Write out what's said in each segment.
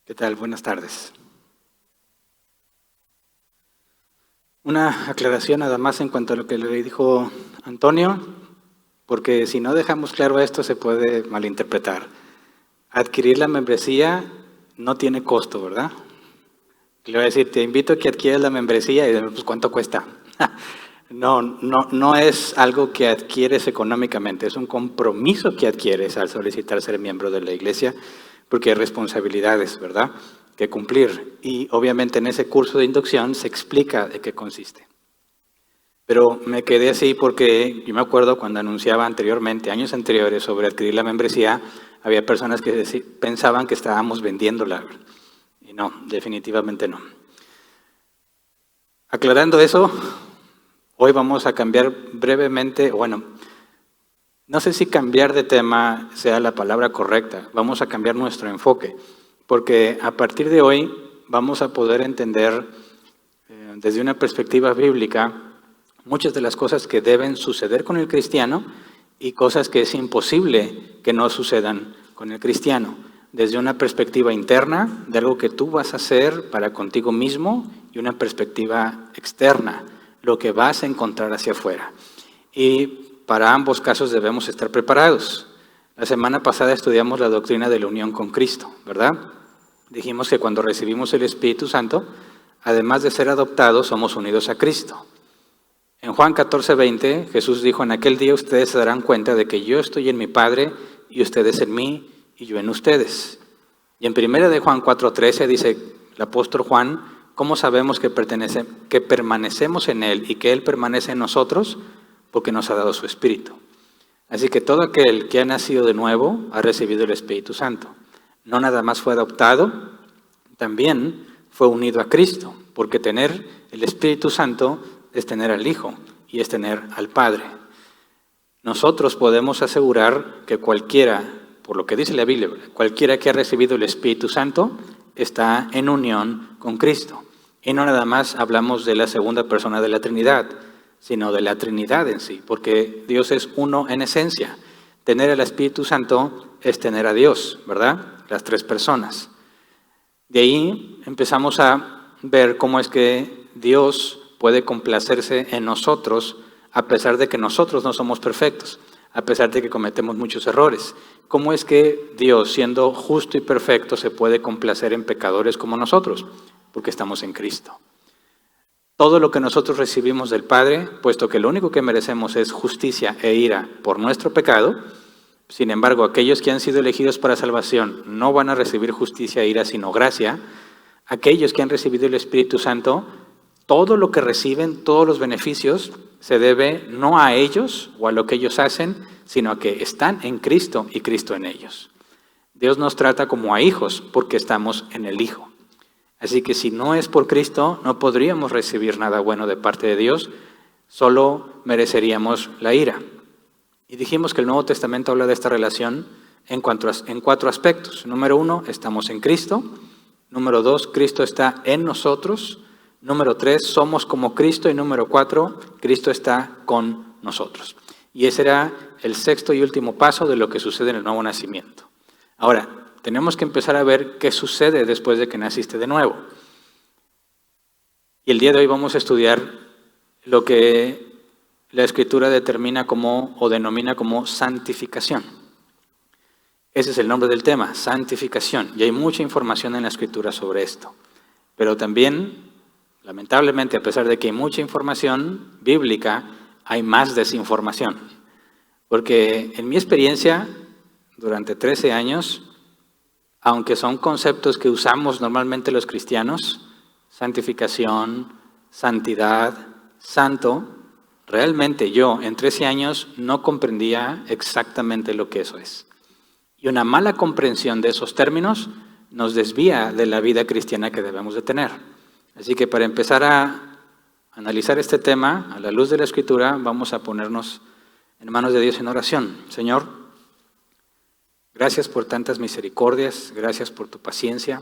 ¿Qué tal? Buenas tardes. Una aclaración nada más en cuanto a lo que le dijo Antonio, porque si no dejamos claro esto se puede malinterpretar. Adquirir la membresía no tiene costo, ¿verdad? Le voy a decir, te invito a que adquieras la membresía y pues ¿cuánto cuesta? No es algo que adquieres económicamente, es un compromiso que adquieres al solicitar ser miembro de la iglesia, porque hay responsabilidades, ¿verdad?, que cumplir. Y obviamente en ese curso de inducción se explica de qué consiste. Pero me quedé así porque yo me acuerdo cuando anunciaba anteriormente, años anteriores, sobre adquirir la membresía, había personas que pensaban que estábamos vendiéndola. Y no, definitivamente no. Aclarando eso, hoy vamos a cambiar brevemente, no sé si cambiar de tema sea la palabra correcta, vamos a cambiar nuestro enfoque, porque a partir de hoy vamos a poder entender desde una perspectiva bíblica muchas de las cosas que deben suceder con el cristiano y cosas que es imposible que no sucedan con el cristiano, desde una perspectiva interna, de algo que tú vas a hacer para contigo mismo, y una perspectiva externa, lo que vas a encontrar hacia afuera. Y para ambos casos debemos estar preparados. La semana pasada estudiamos la doctrina de la unión con Cristo, ¿verdad? Dijimos que cuando recibimos el Espíritu Santo, además de ser adoptados, somos unidos a Cristo. En Juan 14:20, Jesús dijo, en aquel día ustedes se darán cuenta de que yo estoy en mi Padre y ustedes en mí y yo en ustedes. Y en 1 de Juan 4:13 dice el apóstol Juan, ¿cómo sabemos que permanecemos en Él y que Él permanece en nosotros? Porque nos ha dado su Espíritu. Así que todo aquel que ha nacido de nuevo ha recibido el Espíritu Santo. No nada más fue adoptado, también fue unido a Cristo, porque tener el Espíritu Santo es tener al Hijo y es tener al Padre. Nosotros podemos asegurar que cualquiera, por lo que dice la Biblia, cualquiera que ha recibido el Espíritu Santo está en unión con Cristo. Y no nada más hablamos de la segunda persona de la Trinidad, sino de la Trinidad en sí, porque Dios es uno en esencia. Tener el Espíritu Santo es tener a Dios, ¿verdad? Las tres personas. De ahí empezamos a ver cómo es que Dios puede complacerse en nosotros, a pesar de que nosotros no somos perfectos, a pesar de que cometemos muchos errores. ¿Cómo es que Dios, siendo justo y perfecto, se puede complacer en pecadores como nosotros? Porque estamos en Cristo. Todo lo que nosotros recibimos del Padre, puesto que lo único que merecemos es justicia e ira por nuestro pecado, sin embargo, aquellos que han sido elegidos para salvación no van a recibir justicia e ira, sino gracia. Aquellos que han recibido el Espíritu Santo, todo lo que reciben, todos los beneficios, se debe no a ellos o a lo que ellos hacen, sino a que están en Cristo y Cristo en ellos. Dios nos trata como a hijos porque estamos en el Hijo. Así que si no es por Cristo, no podríamos recibir nada bueno de parte de Dios, solo mereceríamos la ira. Y dijimos que el Nuevo Testamento habla de esta relación en cuatro aspectos. Número 1, estamos en Cristo. Número 2, Cristo está en nosotros. Número 3, somos como Cristo. Y número 4, Cristo está con nosotros. Y ese era el sexto y último paso de lo que sucede en el nuevo nacimiento. Ahora, tenemos que empezar a ver qué sucede después de que naciste de nuevo. Y el día de hoy vamos a estudiar lo que la Escritura determina como o denomina como santificación. Ese es el nombre del tema, santificación. Y hay mucha información en la Escritura sobre esto. Pero también, lamentablemente, a pesar de que hay mucha información bíblica, hay más desinformación. Porque en mi experiencia, durante 13 años, aunque son conceptos que usamos normalmente los cristianos, santificación, santidad, santo, realmente yo en 13 años no comprendía exactamente lo que eso es. Y una mala comprensión de esos términos nos desvía de la vida cristiana que debemos de tener. Así que para empezar a analizar este tema, a la luz de la Escritura, vamos a ponernos en manos de Dios en oración. Señor, gracias por tantas misericordias, gracias por tu paciencia,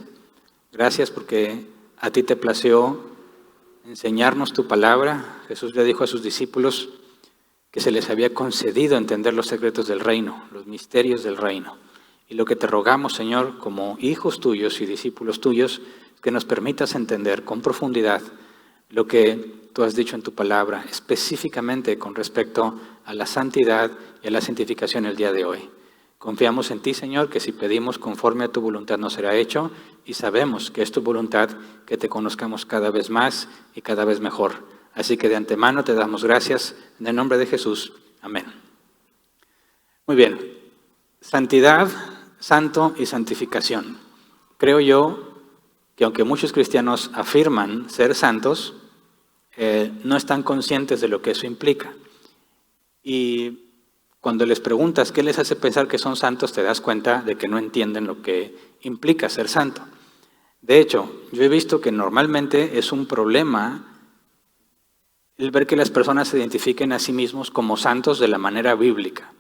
gracias porque a ti te plació enseñarnos tu palabra. Jesús le dijo a sus discípulos que se les había concedido entender los secretos del reino, los misterios del reino. Y lo que te rogamos, Señor, como hijos tuyos y discípulos tuyos, es que nos permitas entender con profundidad lo que tú has dicho en tu palabra, específicamente con respecto a la santidad y a la santificación el día de hoy. Confiamos en ti, Señor, que si pedimos conforme a tu voluntad nos será hecho, y sabemos que es tu voluntad que te conozcamos cada vez más y cada vez mejor. Así que de antemano te damos gracias en el nombre de Jesús. Amén. Muy bien. Santidad, santo y santificación. Creo yo que aunque muchos cristianos afirman ser santos, no están conscientes de lo que eso implica. Y cuando les preguntas qué les hace pensar que son santos, te das cuenta de que no entienden lo que implica ser santo. De hecho, yo he visto que normalmente es un problema el ver que las personas se identifiquen a sí mismos como santos de la manera bíblica.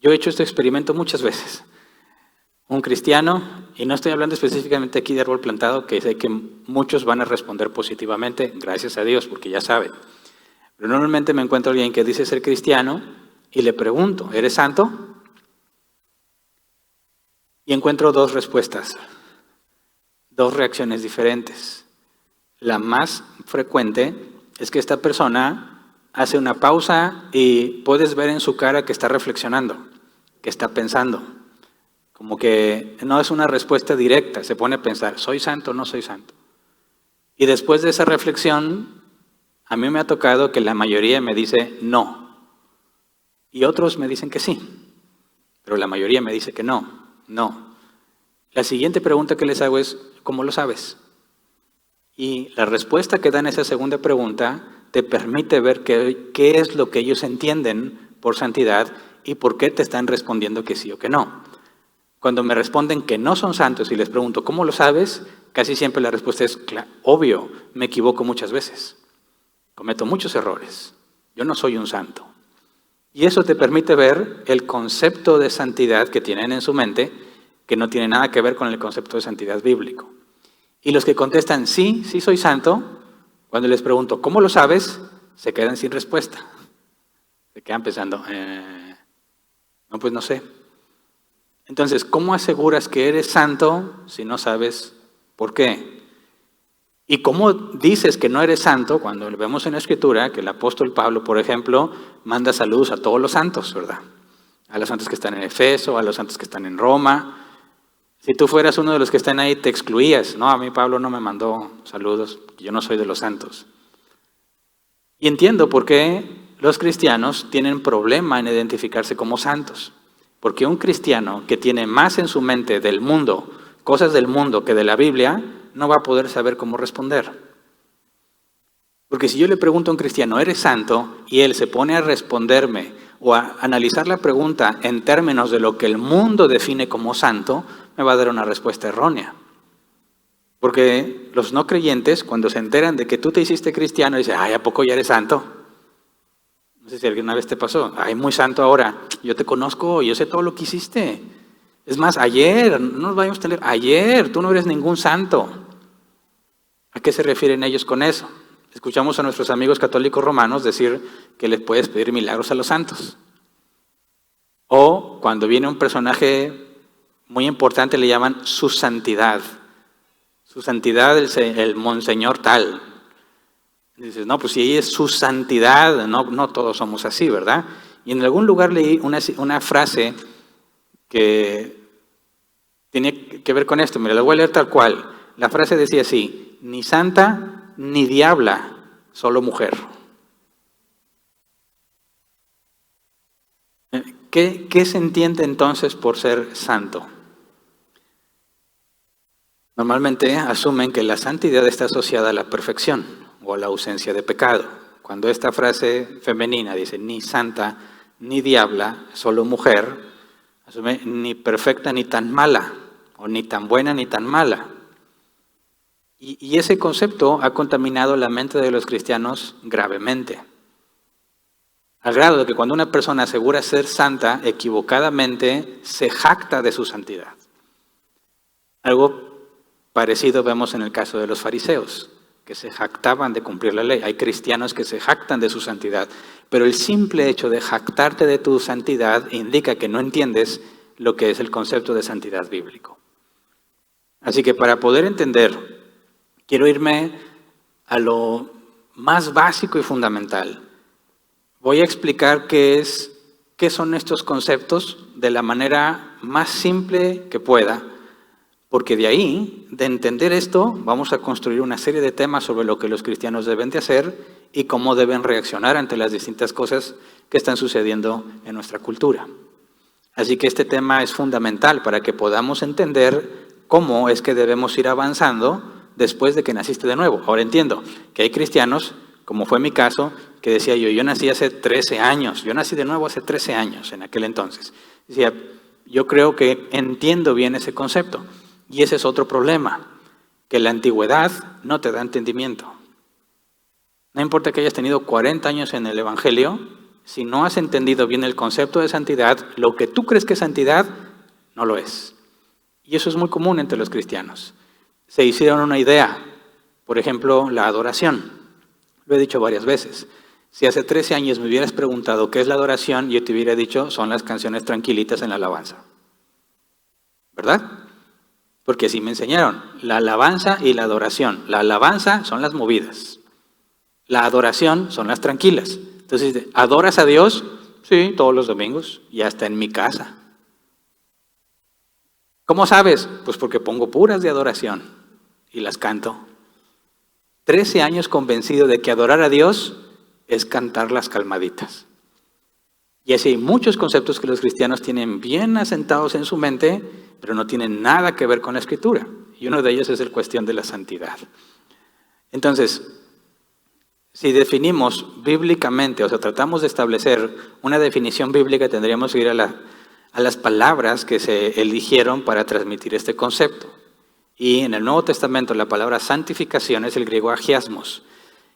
Yo he hecho este experimento muchas veces. Un cristiano, y no estoy hablando específicamente aquí de árbol plantado, que sé que muchos van a responder positivamente, gracias a Dios, porque ya saben. Pero normalmente me encuentro a alguien que dice ser cristiano y le pregunto, ¿eres santo? Y encuentro dos respuestas, dos reacciones diferentes. La más frecuente es que esta persona hace una pausa y puedes ver en su cara que está reflexionando, que está pensando. Como que no es una respuesta directa, se pone a pensar, ¿soy santo o no soy santo? Y después de esa reflexión, a mí me ha tocado que la mayoría me dice no. Y otros me dicen que sí, pero la mayoría me dice que no. La siguiente pregunta que les hago es, ¿cómo lo sabes? Y la respuesta que dan a esa segunda pregunta te permite ver qué es lo que ellos entienden por santidad y por qué te están respondiendo que sí o que no. Cuando me responden que no son santos y les pregunto, ¿cómo lo sabes? Casi siempre la respuesta es, obvio, me equivoco muchas veces. Cometo muchos errores. Yo no soy un santo. Y eso te permite ver el concepto de santidad que tienen en su mente, que no tiene nada que ver con el concepto de santidad bíblico. Y los que contestan, sí soy santo, cuando les pregunto, ¿cómo lo sabes? Se quedan sin respuesta. Se quedan pensando, no, pues no sé. Entonces, ¿cómo aseguras que eres santo si no sabes por qué? ¿Y cómo dices que no eres santo cuando vemos en la Escritura que el apóstol Pablo, por ejemplo, manda saludos a todos los santos, ¿verdad? A los santos que están en Efeso, a los santos que están en Roma. Si tú fueras uno de los que están ahí, te excluías. No, a mí Pablo no me mandó saludos, yo no soy de los santos. Y entiendo por qué los cristianos tienen problema en identificarse como santos. Porque un cristiano que tiene más en su mente del mundo, cosas del mundo que de la Biblia, no va a poder saber cómo responder. Porque si yo le pregunto a un cristiano, ¿eres santo? Y él se pone a responderme o a analizar la pregunta en términos de lo que el mundo define como santo, me va a dar una respuesta errónea. Porque los no creyentes, cuando se enteran de que tú te hiciste cristiano, dicen, ay, ¿a poco ya eres santo? No sé si alguna vez te pasó. Ay, muy santo ahora. Yo te conozco, yo sé todo lo que hiciste. Es más, ayer, no nos vayamos a tener, ayer, tú no eres ningún santo. ¿A qué se refieren ellos con eso? Escuchamos a nuestros amigos católicos romanos decir que les puedes pedir milagros a los santos. O cuando viene un personaje muy importante le llaman su santidad. Su santidad, el monseñor tal. Dices, no, pues si ella es su santidad, no todos somos así, ¿verdad? Y en algún lugar leí una frase que tiene que ver con esto. Mira, la voy a leer tal cual. La frase decía así, ni santa ni diabla, solo mujer. ¿Qué se entiende entonces por ser santo? Normalmente asumen que la santidad está asociada a la perfección o a la ausencia de pecado. Cuando esta frase femenina dice ni santa ni diabla, solo mujer, asume ni perfecta ni tan mala, o ni tan buena ni tan mala. Y ese concepto ha contaminado la mente de los cristianos gravemente. Al grado de que cuando una persona asegura ser santa, equivocadamente se jacta de su santidad. Algo parecido vemos en el caso de los fariseos, que se jactaban de cumplir la ley. Hay cristianos que se jactan de su santidad, pero el simple hecho de jactarte de tu santidad indica que no entiendes lo que es el concepto de santidad bíblico. Así que para poder entender, quiero irme a lo más básico y fundamental. Voy a explicar qué son estos conceptos de la manera más simple que pueda, porque de ahí, de entender esto, vamos a construir una serie de temas sobre lo que los cristianos deben de hacer y cómo deben reaccionar ante las distintas cosas que están sucediendo en nuestra cultura. Así que este tema es fundamental para que podamos entender cómo es que debemos ir avanzando después de que naciste de nuevo. Ahora entiendo que hay cristianos, como fue mi caso, que decía yo nací hace 13 años, yo nací de nuevo hace 13 años en aquel entonces. Decía, yo creo que entiendo bien ese concepto. Y ese es otro problema, que la antigüedad no te da entendimiento. No importa que hayas tenido 40 años en el Evangelio, si no has entendido bien el concepto de santidad, lo que tú crees que es santidad, no lo es. Y eso es muy común entre los cristianos. Se hicieron una idea, por ejemplo, la adoración. Lo he dicho varias veces. Si hace 13 años me hubieras preguntado qué es la adoración, yo te hubiera dicho, son las canciones tranquilitas en la alabanza. ¿Verdad? Porque así me enseñaron, la alabanza y la adoración. La alabanza son las movidas. La adoración son las tranquilas. Entonces, ¿adoras a Dios? Sí, todos los domingos y hasta en mi casa. ¿Cómo sabes? Pues porque pongo puras de adoración y las canto. 13 años convencido de que adorar a Dios es cantar las calmaditas. Y así hay muchos conceptos que los cristianos tienen bien asentados en su mente, pero no tienen nada que ver con la Escritura. Y uno de ellos es la cuestión de la santidad. Entonces, si definimos bíblicamente, o sea, tratamos de establecer una definición bíblica, tendríamos que ir a las palabras que se eligieron para transmitir este concepto. Y en el Nuevo Testamento la palabra santificación es el griego agiasmos,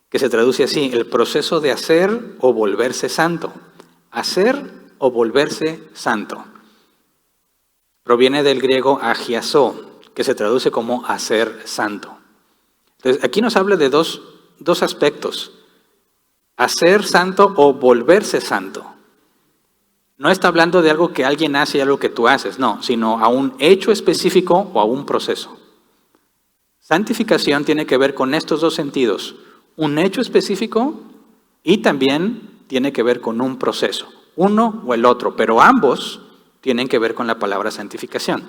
que se traduce así, el proceso de hacer o volverse santo. Hacer o volverse santo. Proviene del griego agiasó, que se traduce como hacer santo. Entonces, aquí nos habla de dos aspectos. Hacer santo o volverse santo. No está hablando de algo que alguien hace y algo que tú haces, no, sino a un hecho específico o a un proceso. Santificación tiene que ver con estos dos sentidos. Un hecho específico y también tiene que ver con un proceso. Uno o el otro, pero ambos tienen que ver con la palabra santificación.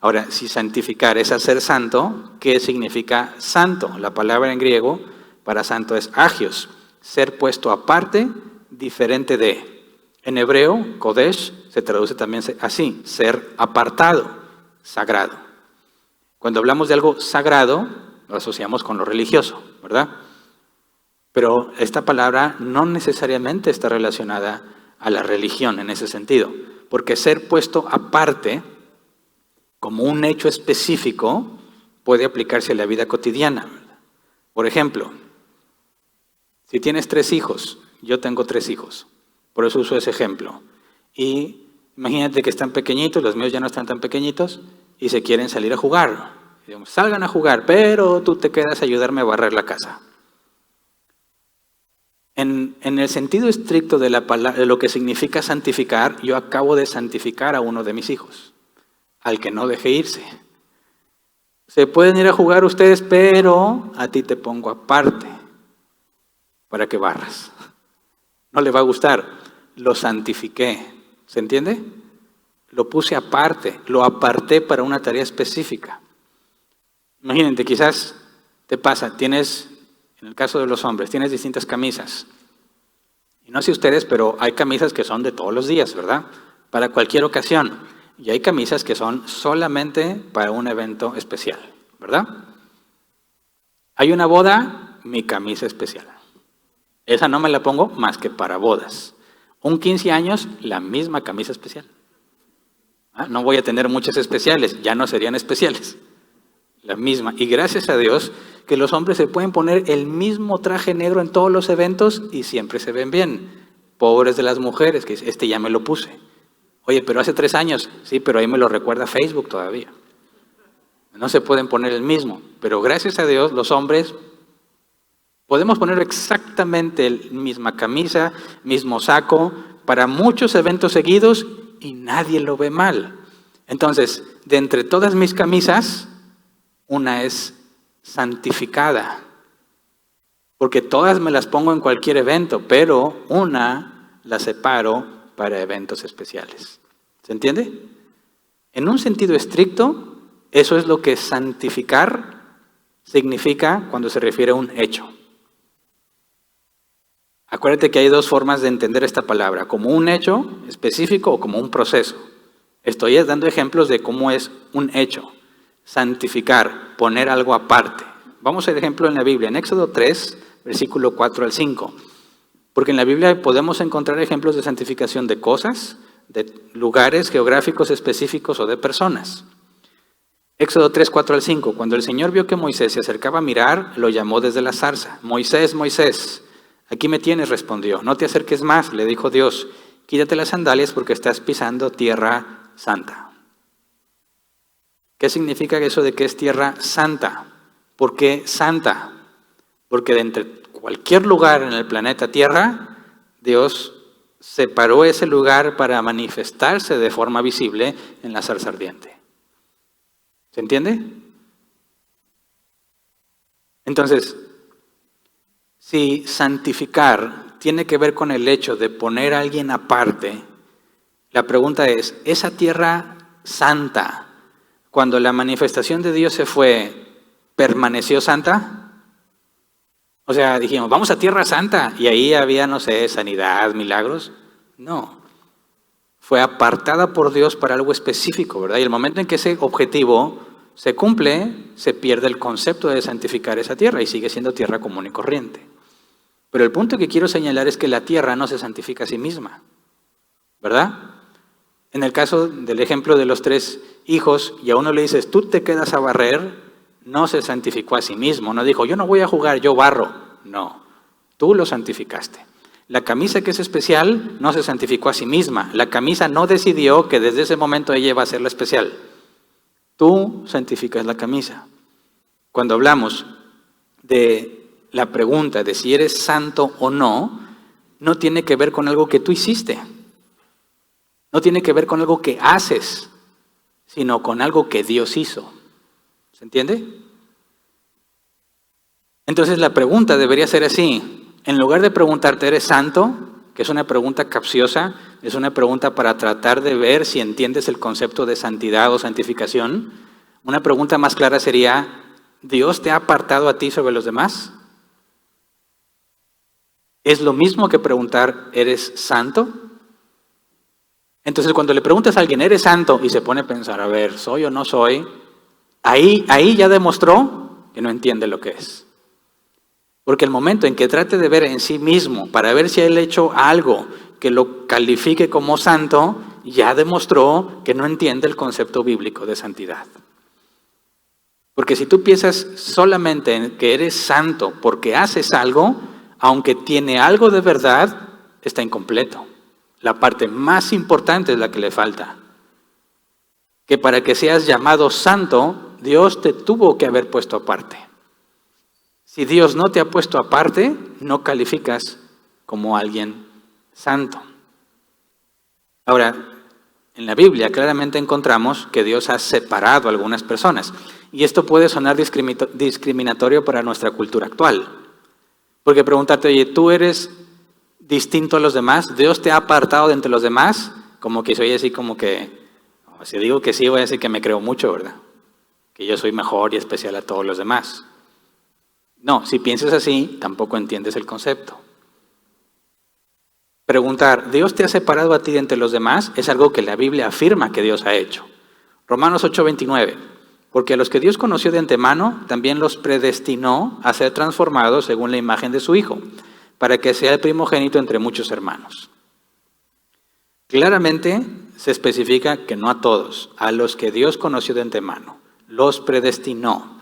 Ahora, si santificar es hacer santo, ¿qué significa santo? La palabra en griego para santo es agios, ser puesto aparte, diferente de. En hebreo, kodesh, se traduce también así, ser apartado, sagrado. Cuando hablamos de algo sagrado, lo asociamos con lo religioso, ¿verdad? Pero esta palabra no necesariamente está relacionada a la religión en ese sentido, porque ser puesto aparte como un hecho específico puede aplicarse a la vida cotidiana. Por ejemplo, si tienes 3 hijos, yo tengo 3 hijos, por eso uso ese ejemplo. Y imagínate que están pequeñitos, los míos ya no están tan pequeñitos, y se quieren salir a jugar. Digamos, salgan a jugar, pero tú te quedas a ayudarme a barrer la casa. En el sentido estricto de la palabra, de lo que significa santificar, yo acabo de santificar a uno de mis hijos, al que no dejé irse. Se pueden ir a jugar ustedes, pero a ti te pongo aparte para que barras. No le va a gustar, lo santifiqué. ¿Se entiende? Lo puse aparte, lo aparté para una tarea específica. Imagínate, quizás te pasa, tienes, en el caso de los hombres, tienes distintas camisas. Y no sé ustedes, pero hay camisas que son de todos los días, ¿verdad? Para cualquier ocasión. Y hay camisas que son solamente para un evento especial, ¿verdad? Hay una boda, mi camisa especial. Esa no me la pongo más que para bodas. Un 15 años, la misma camisa especial. No voy a tener muchas especiales, ya no serían especiales. La misma. Y gracias a Dios que los hombres se pueden poner el mismo traje negro en todos los eventos y siempre se ven bien. Pobres de las mujeres, que ya me lo puse. Oye, pero hace 3 años, sí, pero ahí me lo recuerda Facebook todavía. No se pueden poner el mismo, pero gracias a Dios los hombres podemos poner exactamente la misma camisa, mismo saco, para muchos eventos seguidos y nadie lo ve mal. Entonces, de entre todas mis camisas, una es santificada. Porque todas me las pongo en cualquier evento, pero una la separo para eventos especiales. ¿Se entiende? En un sentido estricto, eso es lo que santificar significa cuando se refiere a un hecho. Acuérdate que hay dos formas de entender esta palabra, como un hecho específico o como un proceso. Estoy dando ejemplos de cómo es un hecho. Santificar, poner algo aparte. Vamos al ejemplo en la Biblia, en Éxodo 3, versículo 4 al 5. Porque en la Biblia podemos encontrar ejemplos de santificación de cosas, de lugares geográficos específicos o de personas. Éxodo 3, 4 al 5. Cuando el Señor vio que Moisés se acercaba a mirar, lo llamó desde la zarza. Moisés, Moisés, aquí me tienes, respondió. No te acerques más, le dijo Dios. Quítate las sandalias porque estás pisando tierra santa. ¿Qué significa eso de que es tierra santa? ¿Por qué santa? Porque de entre cualquier lugar en el planeta Tierra, Dios separó ese lugar para manifestarse de forma visible en la zarza ardiente. ¿Se entiende? Entonces, si santificar tiene que ver con el hecho de poner a alguien aparte, la pregunta es, ¿esa tierra santa, cuando la manifestación de Dios se fue, permaneció santa? O sea, dijimos, vamos a Tierra Santa, y ahí había, no sé, sanidad, milagros. No, fue apartada por Dios para algo específico, ¿verdad? Y el momento en que ese objetivo se cumple, se pierde el concepto de santificar esa tierra y sigue siendo tierra común y corriente. Pero el punto que quiero señalar es que la tierra no se santifica a sí misma, ¿verdad? En el caso del ejemplo de los 3 hijos, y a uno le dices, tú te quedas a barrer, no se santificó a sí mismo, no dijo, yo no voy a jugar, yo barro. No, tú lo santificaste. La camisa que es especial no se santificó a sí misma. La camisa no decidió que desde ese momento ella iba a ser la especial. Tú santificas la camisa. Cuando hablamos de la pregunta de si eres santo o no, no tiene que ver con algo que tú hiciste. No tiene que ver con algo que haces, sino con algo que Dios hizo. ¿Se entiende? Entonces la pregunta debería ser así. En lugar de preguntarte, ¿eres santo? Que es una pregunta capciosa, es una pregunta para tratar de ver si entiendes el concepto de santidad o santificación. Una pregunta más clara sería, ¿Dios te ha apartado a ti sobre los demás? ¿Es lo mismo que preguntar, ¿eres santo? Entonces cuando le preguntas a alguien, ¿eres santo? Y se pone a pensar, a ver, ¿soy o no soy? Ahí ya demostró que no entiende lo que es. Porque el momento en que trate de ver en sí mismo, para ver si él ha hecho algo que lo califique como santo, ya demostró que no entiende el concepto bíblico de santidad. Porque si tú piensas solamente en que eres santo porque haces algo, aunque tiene algo de verdad, está incompleto. La parte más importante es la que le falta. Que para que seas llamado santo, Dios te tuvo que haber puesto aparte. Si Dios no te ha puesto aparte, no calificas como alguien santo. Ahora, en la Biblia claramente encontramos que Dios ha separado a algunas personas. Y esto puede sonar discriminatorio para nuestra cultura actual. Porque preguntarte, oye, ¿tú eres distinto a los demás? ¿Dios te ha apartado de entre los demás? Como que soy así como que, si digo que sí, voy a decir que me creo mucho, ¿verdad? Que yo soy mejor y especial a todos los demás. No, si piensas así, tampoco entiendes el concepto. Preguntar, ¿Dios te ha separado a ti de entre los demás? Es algo que la Biblia afirma que Dios ha hecho. Romanos 8:29. Porque a los que Dios conoció de antemano, también los predestinó a ser transformados según la imagen de su Hijo, para que sea el primogénito entre muchos hermanos. Claramente se especifica que no a todos, a los que Dios conoció de antemano, los predestinó,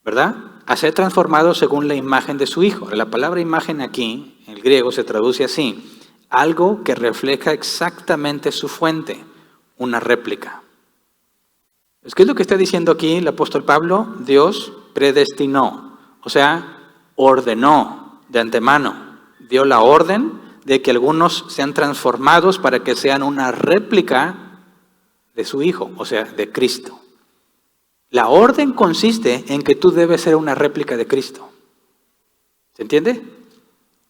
¿verdad? A ser transformados según la imagen de su Hijo. La palabra imagen aquí, en el griego, se traduce así, algo que refleja exactamente su fuente, una réplica. ¿Qué es lo que está diciendo aquí el apóstol Pablo? Dios predestinó, o sea, ordenó de antemano, dio la orden de que algunos sean transformados para que sean una réplica de su Hijo, o sea, de Cristo. La orden consiste en que tú debes ser una réplica de Cristo. ¿Se entiende?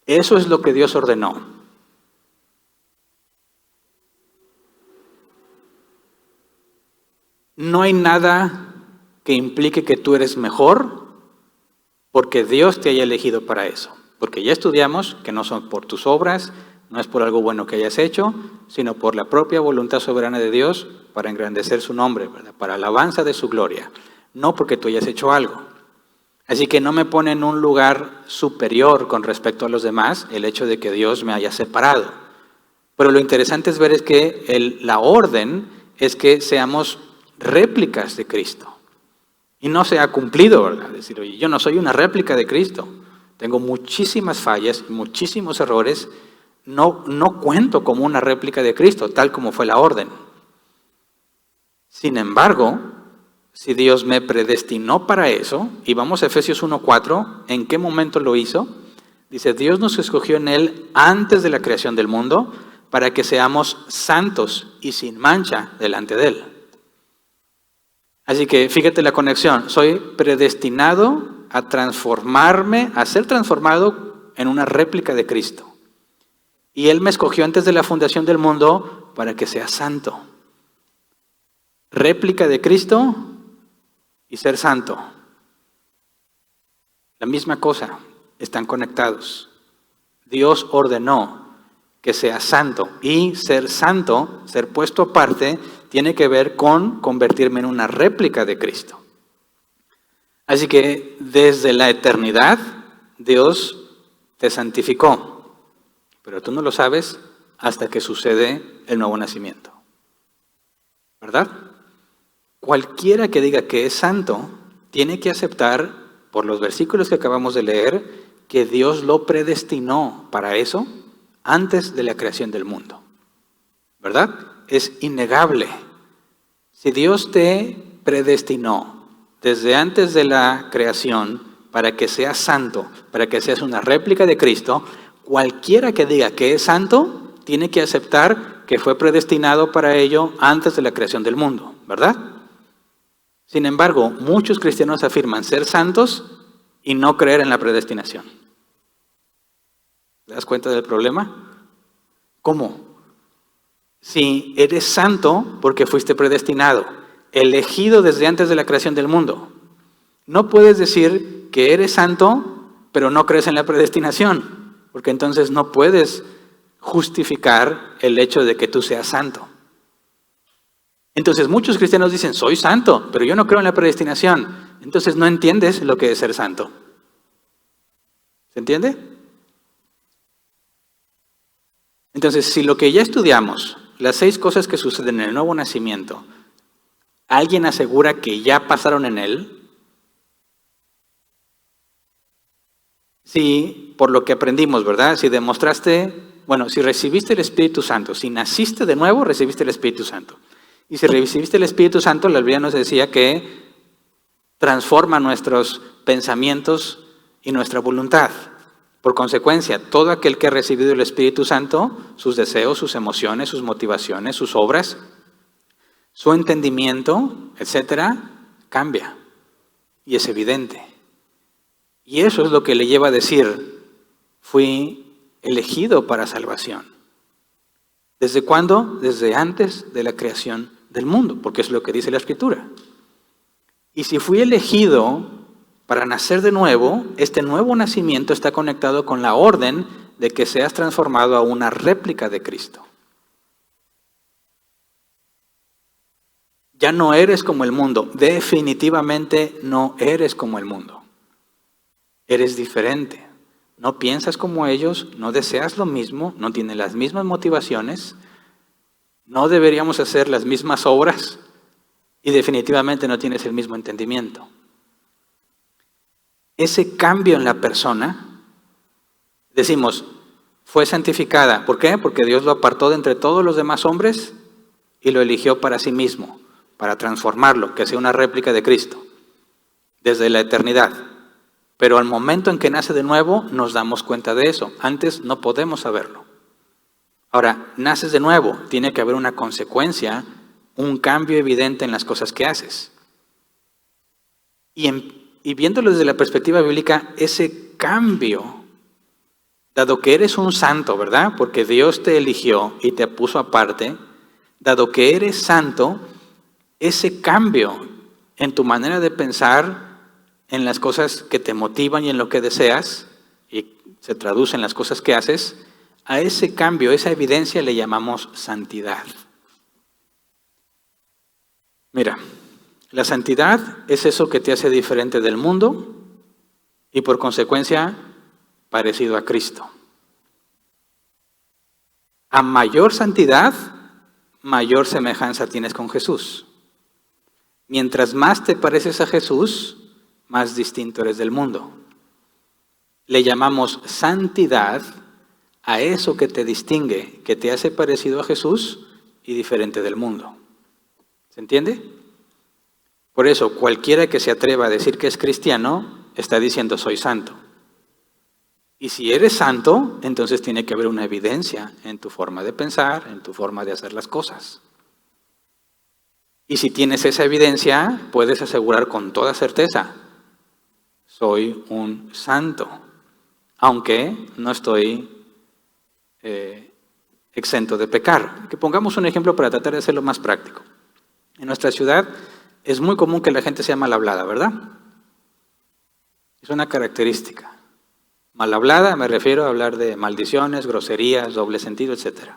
Eso es lo que Dios ordenó. No hay nada que implique que tú eres mejor porque Dios te haya elegido para eso. Porque ya estudiamos que no son por tus obras, no es por algo bueno que hayas hecho, sino por la propia voluntad soberana de Dios para engrandecer su nombre, ¿verdad? Para alabanza de su gloria, no porque tú hayas hecho algo. Así que no me pone en un lugar superior con respecto a los demás el hecho de que Dios me haya separado. Pero lo interesante es ver es que la orden es que seamos réplicas de Cristo. Y no se ha cumplido, ¿verdad? Decir, oye, yo no soy una réplica de Cristo. Tengo muchísimas fallas, muchísimos errores. No cuento como una réplica de Cristo, tal como fue la orden. Sin embargo, si Dios me predestinó para eso, y vamos a Efesios 1:4, ¿en qué momento lo hizo? Dice, Dios nos escogió en Él antes de la creación del mundo para que seamos santos y sin mancha delante de Él. Así que fíjate la conexión, soy predestinado a transformarme, a ser transformado en una réplica de Cristo. Y Él me escogió antes de la fundación del mundo para que sea santo. Réplica de Cristo y ser santo. La misma cosa, están conectados. Dios ordenó que sea santo y ser santo, ser puesto aparte, tiene que ver con convertirme en una réplica de Cristo. Así que desde la eternidad Dios te santificó, pero tú no lo sabes hasta que sucede el nuevo nacimiento. ¿Verdad? Cualquiera que diga que es santo tiene que aceptar, por los versículos que acabamos de leer, que Dios lo predestinó para eso antes de la creación del mundo. ¿Verdad? Es innegable. Si Dios te predestinó desde antes de la creación para que seas santo, para que seas una réplica de Cristo, cualquiera que diga que es santo tiene que aceptar que fue predestinado para ello antes de la creación del mundo. ¿Verdad? Sin embargo, muchos cristianos afirman ser santos y no creer en la predestinación. ¿Te das cuenta del problema? ¿Cómo? Si eres santo porque fuiste predestinado, elegido desde antes de la creación del mundo, no puedes decir que eres santo pero no crees en la predestinación, porque entonces no puedes justificar el hecho de que tú seas santo. Entonces muchos cristianos dicen, soy santo, pero yo no creo en la predestinación. Entonces no entiendes lo que es ser santo. ¿Se entiende? Entonces, si lo que ya estudiamos, las 6 cosas que suceden en el nuevo nacimiento, alguien asegura que ya pasaron en él, si por lo que aprendimos, ¿verdad? Si demostraste, si recibiste el Espíritu Santo, si naciste de nuevo, recibiste el Espíritu Santo. Y si recibiste el Espíritu Santo, la Biblia nos decía que transforma nuestros pensamientos y nuestra voluntad. Por consecuencia, todo aquel que ha recibido el Espíritu Santo, sus deseos, sus emociones, sus motivaciones, sus obras, su entendimiento, etcétera, cambia. Y es evidente. Y eso es lo que le lleva a decir, fui elegido para salvación. ¿Desde cuándo? Desde antes de la creación del mundo, porque es lo que dice la Escritura. Y si fui elegido para nacer de nuevo, este nuevo nacimiento está conectado con la orden de que seas transformado a una réplica de Cristo. Ya no eres como el mundo, definitivamente no eres como el mundo. Eres diferente. No piensas como ellos, no deseas lo mismo, no tienes las mismas motivaciones, no deberíamos hacer las mismas obras y definitivamente no tienes el mismo entendimiento. Ese cambio en la persona, decimos, fue santificada. ¿Por qué? Porque Dios lo apartó de entre todos los demás hombres y lo eligió para sí mismo, para transformarlo, que sea una réplica de Cristo, desde la eternidad. Pero al momento en que nace de nuevo, nos damos cuenta de eso. Antes no podemos saberlo. Ahora, naces de nuevo, tiene que haber una consecuencia un cambio evidente en las cosas que haces. Y viéndolo desde la perspectiva bíblica, ese cambio, dado que eres un santo, ¿verdad? Porque Dios te eligió y te puso aparte, dado que eres santo, ese cambio en tu manera de pensar, en las cosas que te motivan y en lo que deseas, y se traduce en las cosas que haces, a ese cambio, esa evidencia le llamamos santidad. Mira, la santidad es eso que te hace diferente del mundo y por consecuencia parecido a Cristo. A mayor santidad, mayor semejanza tienes con Jesús. Mientras más te pareces a Jesús, más distinto eres del mundo. Le llamamos santidad a eso que te distingue, que te hace parecido a Jesús y diferente del mundo. ¿Se entiende? Por eso, cualquiera que se atreva a decir que es cristiano, está diciendo soy santo. Y si eres santo, entonces tiene que haber una evidencia en tu forma de pensar, en tu forma de hacer las cosas. Y si tienes esa evidencia, puedes asegurar con toda certeza, soy un santo, aunque no estoy exento de pecar. Que pongamos un ejemplo para tratar de hacerlo más práctico. En nuestra ciudad es muy común que la gente sea mal hablada, ¿verdad? Es una característica. Mal hablada me refiero a hablar de maldiciones, groserías, doble sentido, etc.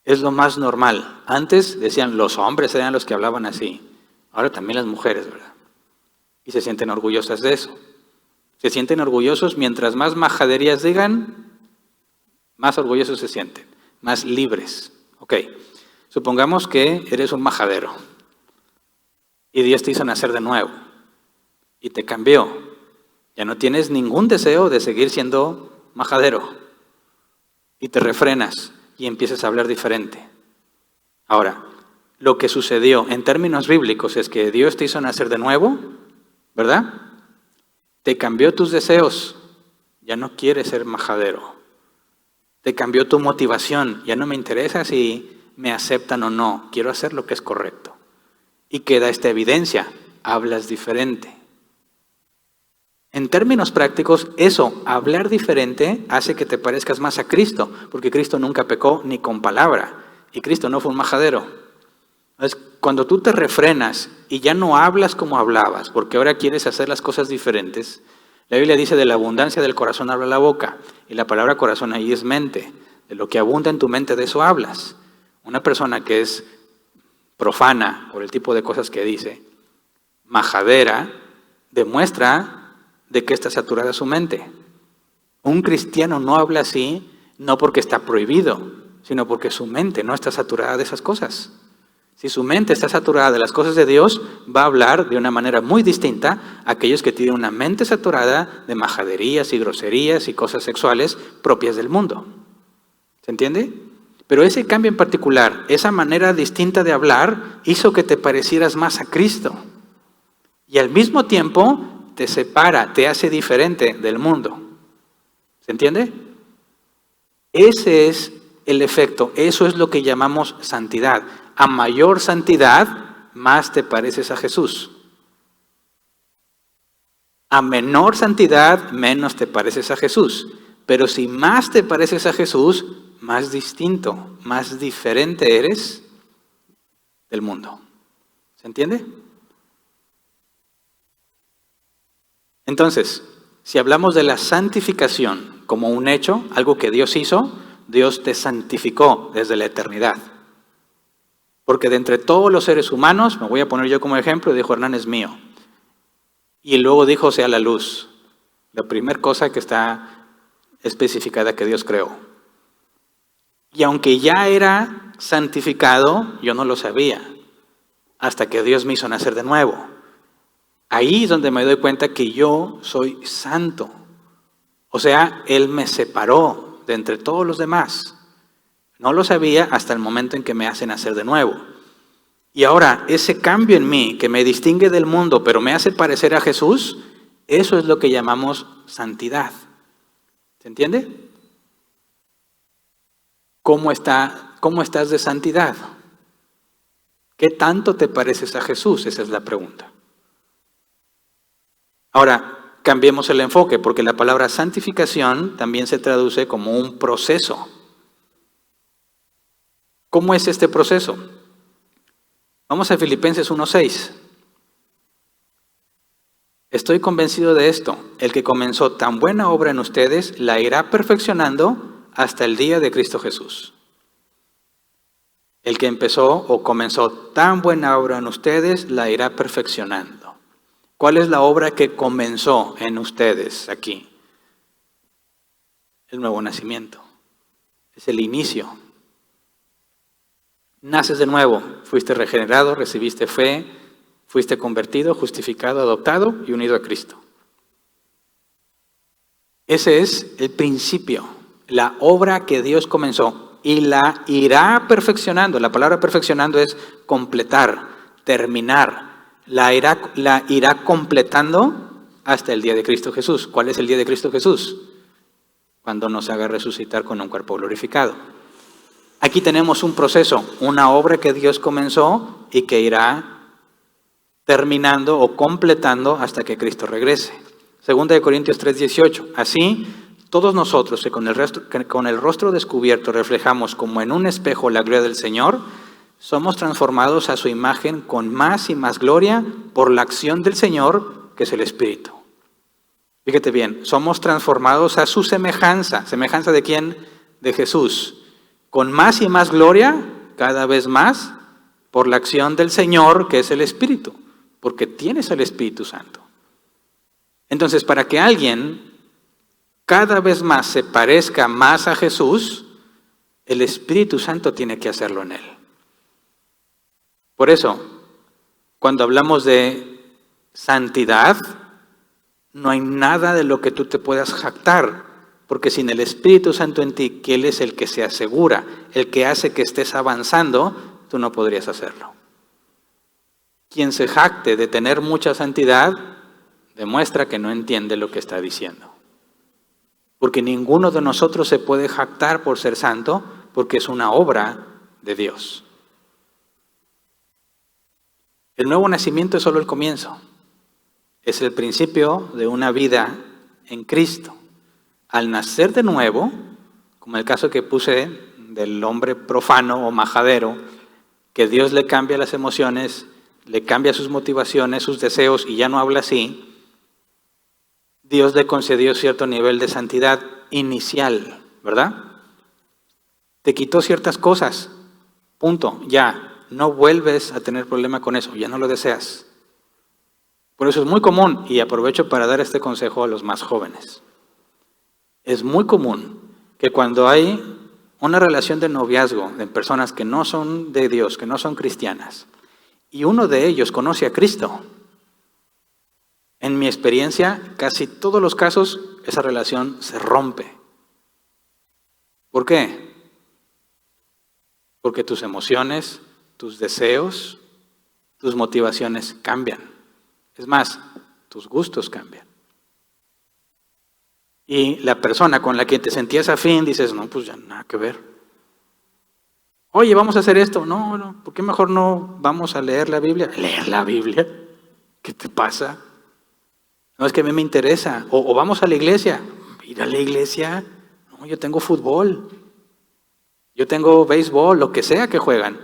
Es lo más normal. Antes decían los hombres eran los que hablaban así. Ahora también las mujeres, ¿verdad? Y se sienten orgullosas de eso. Se sienten orgullosos mientras más majaderías digan, más orgullosos se sienten, más libres. Ok, supongamos que eres un majadero y Dios te hizo nacer de nuevo y te cambió. Ya no tienes ningún deseo de seguir siendo majadero y te refrenas y empiezas a hablar diferente. Ahora, lo que sucedió en términos bíblicos es que Dios te hizo nacer de nuevo, ¿verdad? Te cambió tus deseos, ya no quieres ser majadero. Te cambió tu motivación, ya no me interesa si me aceptan o no, quiero hacer lo que es correcto. Y queda esta evidencia, hablas diferente. En términos prácticos, eso, hablar diferente, hace que te parezcas más a Cristo, porque Cristo nunca pecó ni con palabra, y Cristo no fue un majadero. Entonces, cuando tú te refrenas y ya no hablas como hablabas, porque ahora quieres hacer las cosas diferentes, la Biblia dice de la abundancia del corazón habla la boca, y la palabra corazón ahí es mente. De lo que abunda en tu mente, de eso hablas. Una persona que es profana por el tipo de cosas que dice, majadera, demuestra de qué está saturada su mente. Un cristiano no habla así, no porque está prohibido, sino porque su mente no está saturada de esas cosas. Si su mente está saturada de las cosas de Dios, va a hablar de una manera muy distinta a aquellos que tienen una mente saturada de majaderías y groserías y cosas sexuales propias del mundo. ¿Se entiende? Pero ese cambio en particular, esa manera distinta de hablar, hizo que te parecieras más a Cristo. Y al mismo tiempo te separa, te hace diferente del mundo. ¿Se entiende? Ese es el efecto, eso es lo que llamamos santidad. A mayor santidad, más te pareces a Jesús. A menor santidad, menos te pareces a Jesús. Pero si más te pareces a Jesús, más distinto, más diferente eres del mundo. ¿Se entiende? Entonces, si hablamos de la santificación como un hecho, algo que Dios hizo, Dios te santificó desde la eternidad. Porque de entre todos los seres humanos, me voy a poner yo como ejemplo, dijo Hernán es mío. Y luego dijo sea la luz. La primera cosa que está especificada que Dios creó. Y aunque ya era santificado, yo no lo sabía. Hasta que Dios me hizo nacer de nuevo. Ahí es donde me doy cuenta que yo soy santo. O sea, Él me separó de entre todos los demás. No lo sabía hasta el momento en que me hace nacer de nuevo. Y ahora, ese cambio en mí que me distingue del mundo, pero me hace parecer a Jesús, eso es lo que llamamos santidad. ¿Se entiende? ¿Cómo estás de santidad? ¿Qué tanto te pareces a Jesús? Esa es la pregunta. Ahora, cambiemos el enfoque, porque la palabra santificación también se traduce como un proceso. ¿Cómo es este proceso? Vamos a Filipenses 1:6. Estoy convencido de esto, el que comenzó tan buena obra en ustedes la irá perfeccionando hasta el día de Cristo Jesús. El que empezó o comenzó tan buena obra en ustedes la irá perfeccionando. ¿Cuál es la obra que comenzó en ustedes aquí? El nuevo nacimiento. Es el inicio. Naces de nuevo, fuiste regenerado, recibiste fe, fuiste convertido, justificado, adoptado y unido a Cristo. Ese es el principio, la obra que Dios comenzó y la irá perfeccionando. La palabra perfeccionando es completar, terminar. La irá completando hasta el día de Cristo Jesús. ¿Cuál es el día de Cristo Jesús? Cuando nos haga resucitar con un cuerpo glorificado. Aquí tenemos un proceso, una obra que Dios comenzó y que irá terminando o completando hasta que Cristo regrese. Segunda de Corintios 3:18. Así, todos nosotros que con el rostro descubierto reflejamos como en un espejo la gloria del Señor, somos transformados a su imagen con más y más gloria por la acción del Señor, que es el Espíritu. Fíjate bien, somos transformados a su semejanza. ¿Semejanza de quién? De Jesús. Con más y más gloria, cada vez más, por la acción del Señor, que es el Espíritu. Porque tienes el Espíritu Santo. Entonces, para que alguien cada vez más se parezca más a Jesús, el Espíritu Santo tiene que hacerlo en él. Por eso, cuando hablamos de santidad, no hay nada de lo que tú te puedas jactar, porque sin el Espíritu Santo en ti, que Él es el que se asegura, el que hace que estés avanzando, tú no podrías hacerlo. Quien se jacte de tener mucha santidad, demuestra que no entiende lo que está diciendo. Porque ninguno de nosotros se puede jactar por ser santo, porque es una obra de Dios. El nuevo nacimiento es solo el comienzo. Es el principio de una vida en Cristo. Al nacer de nuevo, como el caso que puse del hombre profano o majadero, que Dios le cambia las emociones, le cambia sus motivaciones, sus deseos y ya no habla así, Dios le concedió cierto nivel de santidad inicial, ¿verdad? Te quitó ciertas cosas, punto, ya. No vuelves a tener problema con eso, ya no lo deseas. Por eso es muy común, y aprovecho para dar este consejo a los más jóvenes. Es muy común que cuando hay una relación de noviazgo de personas que no son de Dios, que no son cristianas, y uno de ellos conoce a Cristo, en mi experiencia, casi todos los casos, esa relación se rompe. ¿Por qué? Porque tus emociones, tus deseos, tus motivaciones cambian. Es más, tus gustos cambian. Y la persona con la que te sentías afín, dices, no, pues ya nada que ver. Oye, vamos a hacer esto. No, ¿por qué mejor no vamos a leer la Biblia? ¿Leer la Biblia? ¿Qué te pasa? No, es que a mí me interesa. O vamos a la iglesia. Ir a la iglesia. No, yo tengo fútbol. Yo tengo béisbol, lo que sea que juegan.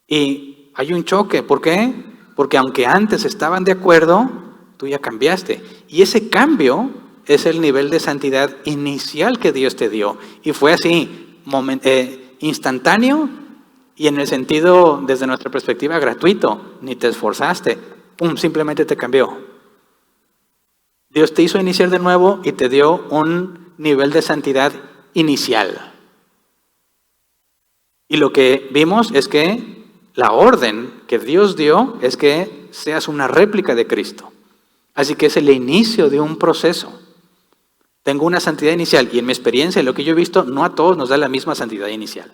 Y hay un choque. ¿Por qué? Porque aunque antes estaban de acuerdo, tú ya cambiaste. Y ese cambio es el nivel de santidad inicial que Dios te dio. Y fue así, instantáneo y en el sentido, desde nuestra perspectiva, gratuito. Ni te esforzaste. ¡Pum! Simplemente te cambió. Dios te hizo iniciar de nuevo y te dio un nivel de santidad inicial. Y lo que vimos es que la orden que Dios dio es que seas una réplica de Cristo. Así que es el inicio de un proceso. Tengo una santidad inicial y en mi experiencia, en lo que yo he visto, no a todos nos da la misma santidad inicial.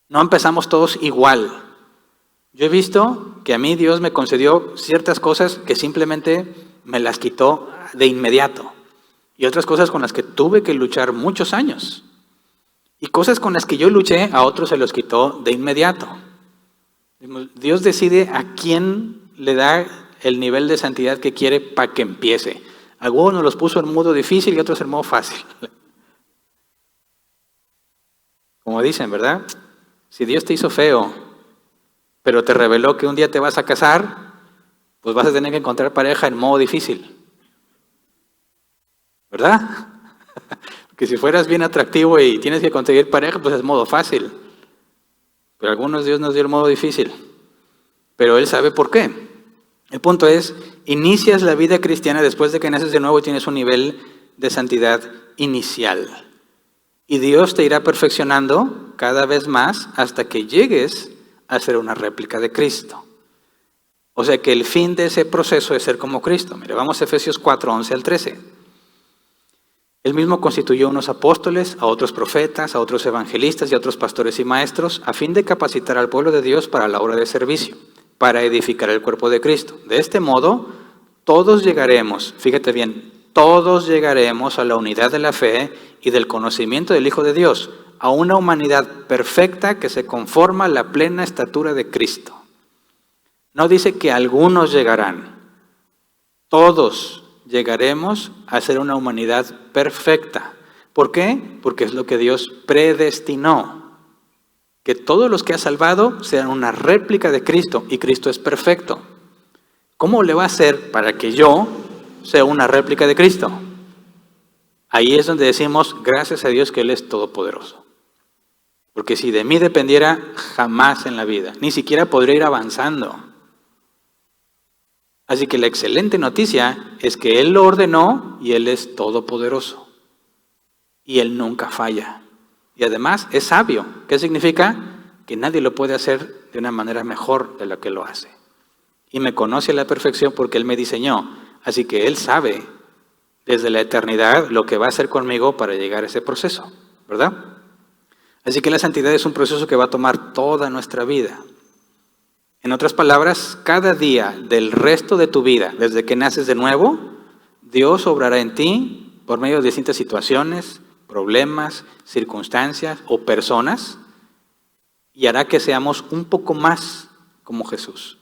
No empezamos todos igual. Yo he visto que a mí Dios me concedió ciertas cosas que simplemente me las quitó de inmediato. Y otras cosas con las que tuve que luchar muchos años. Y cosas con las que yo luché, a otros se los quitó de inmediato. Dios decide a quién le da el nivel de santidad que quiere para que empiece. Algunos los puso en modo difícil y otros en modo fácil. Como dicen, ¿verdad? Si Dios te hizo feo, pero te reveló que un día te vas a casar, pues vas a tener que encontrar pareja en modo difícil. ¿Verdad? Porque si fueras bien atractivo y tienes que conseguir pareja, pues es modo fácil. Pero a algunos Dios nos dio el modo difícil. Pero Él sabe por qué. El punto es, inicias la vida cristiana después de que naces de nuevo y tienes un nivel de santidad inicial. Y Dios te irá perfeccionando cada vez más hasta que llegues a ser una réplica de Cristo. O sea que el fin de ese proceso es ser como Cristo. Mire, vamos a Efesios 4, 11 al 13. Él mismo constituyó unos apóstoles, a otros profetas, a otros evangelistas y a otros pastores y maestros, a fin de capacitar al pueblo de Dios para la obra de servicio, para edificar el cuerpo de Cristo. De este modo, todos llegaremos, fíjate bien, todos llegaremos a la unidad de la fe y del conocimiento del Hijo de Dios, a una humanidad perfecta que se conforma a la plena estatura de Cristo. No dice que algunos llegarán, todos llegaremos a ser una humanidad perfecta. ¿Por qué? Porque es lo que Dios predestinó. Que todos los que ha salvado sean una réplica de Cristo, y Cristo es perfecto. ¿Cómo le va a hacer para que yo sea una réplica de Cristo? Ahí es donde decimos, gracias a Dios que Él es todopoderoso. Porque si de mí dependiera, jamás en la vida, ni siquiera podría ir avanzando. Así que la excelente noticia es que Él lo ordenó y Él es todopoderoso. Y Él nunca falla. Y además es sabio. ¿Qué significa? Que nadie lo puede hacer de una manera mejor de lo que lo hace. Y me conoce a la perfección porque Él me diseñó. Así que Él sabe desde la eternidad lo que va a hacer conmigo para llegar a ese proceso, ¿verdad? Así que la santidad es un proceso que va a tomar toda nuestra vida. En otras palabras, cada día del resto de tu vida, desde que naces de nuevo, Dios obrará en ti por medio de distintas situaciones, problemas, circunstancias o personas y hará que seamos un poco más como Jesús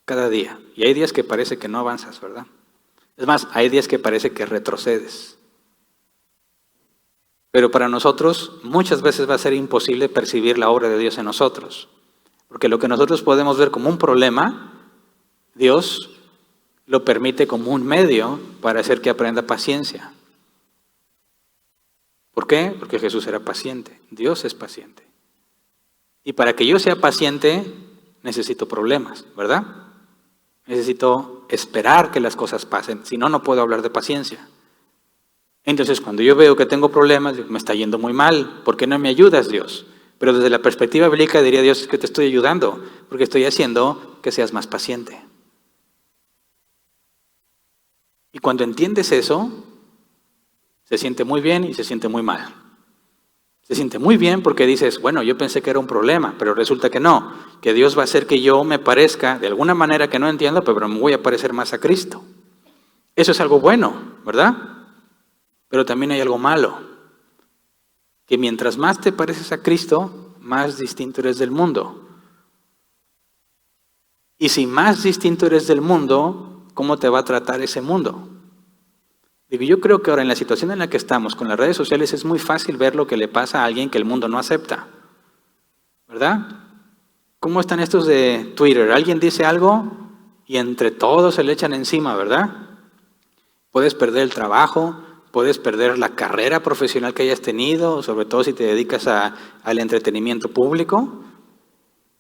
cada día. Y hay días que parece que no avanzas, ¿verdad? Es más, hay días que parece que retrocedes. Pero para nosotros muchas veces va a ser imposible percibir la obra de Dios en nosotros. Porque lo que nosotros podemos ver como un problema, Dios lo permite como un medio para hacer que aprenda paciencia. ¿Por qué? Porque Jesús era paciente. Dios es paciente. Y para que yo sea paciente, necesito problemas, ¿verdad? Necesito esperar que las cosas pasen. Si no, no puedo hablar de paciencia. Entonces, cuando yo veo que tengo problemas, me está yendo muy mal. ¿Por qué no me ayudas, Dios? Pero desde la perspectiva bíblica diría Dios, es que te estoy ayudando, porque estoy haciendo que seas más paciente. Y cuando entiendes eso, se siente muy bien y se siente muy mal. Se siente muy bien porque dices, bueno, yo pensé que era un problema, pero resulta que no, que Dios va a hacer que yo me parezca de alguna manera que no entiendo, pero me voy a parecer más a Cristo. Eso es algo bueno, ¿verdad? Pero también hay algo malo. Que mientras más te pareces a Cristo, más distinto eres del mundo. Y si más distinto eres del mundo, ¿cómo te va a tratar ese mundo? Digo, yo creo que ahora en la situación en la que estamos, con las redes sociales, es muy fácil ver lo que le pasa a alguien que el mundo no acepta. ¿Verdad? ¿Cómo están estos de Twitter? Alguien dice algo y entre todos se le echan encima, ¿verdad? Puedes perder el trabajo, puedes perder la carrera profesional que hayas tenido, sobre todo si te dedicas al entretenimiento público.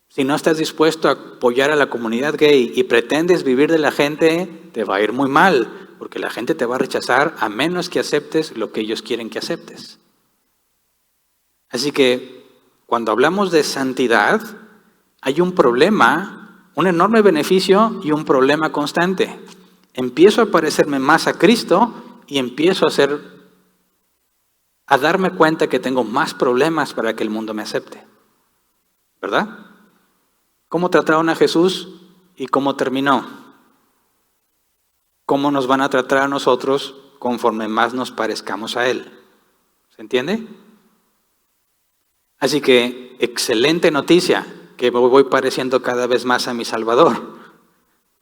Si no estás dispuesto a apoyar a la comunidad gay y pretendes vivir de la gente, te va a ir muy mal, porque la gente te va a rechazar a menos que aceptes lo que ellos quieren que aceptes. Así que cuando hablamos de santidad, hay un problema, un enorme beneficio y un problema constante. Empiezo a parecerme más a Cristo y empiezo a darme cuenta que tengo más problemas para que el mundo me acepte. ¿Verdad? ¿Cómo trataron a Jesús y cómo terminó? ¿Cómo nos van a tratar a nosotros conforme más nos parezcamos a Él? ¿Se entiende? Así que, excelente noticia, que me voy pareciendo cada vez más a mi Salvador.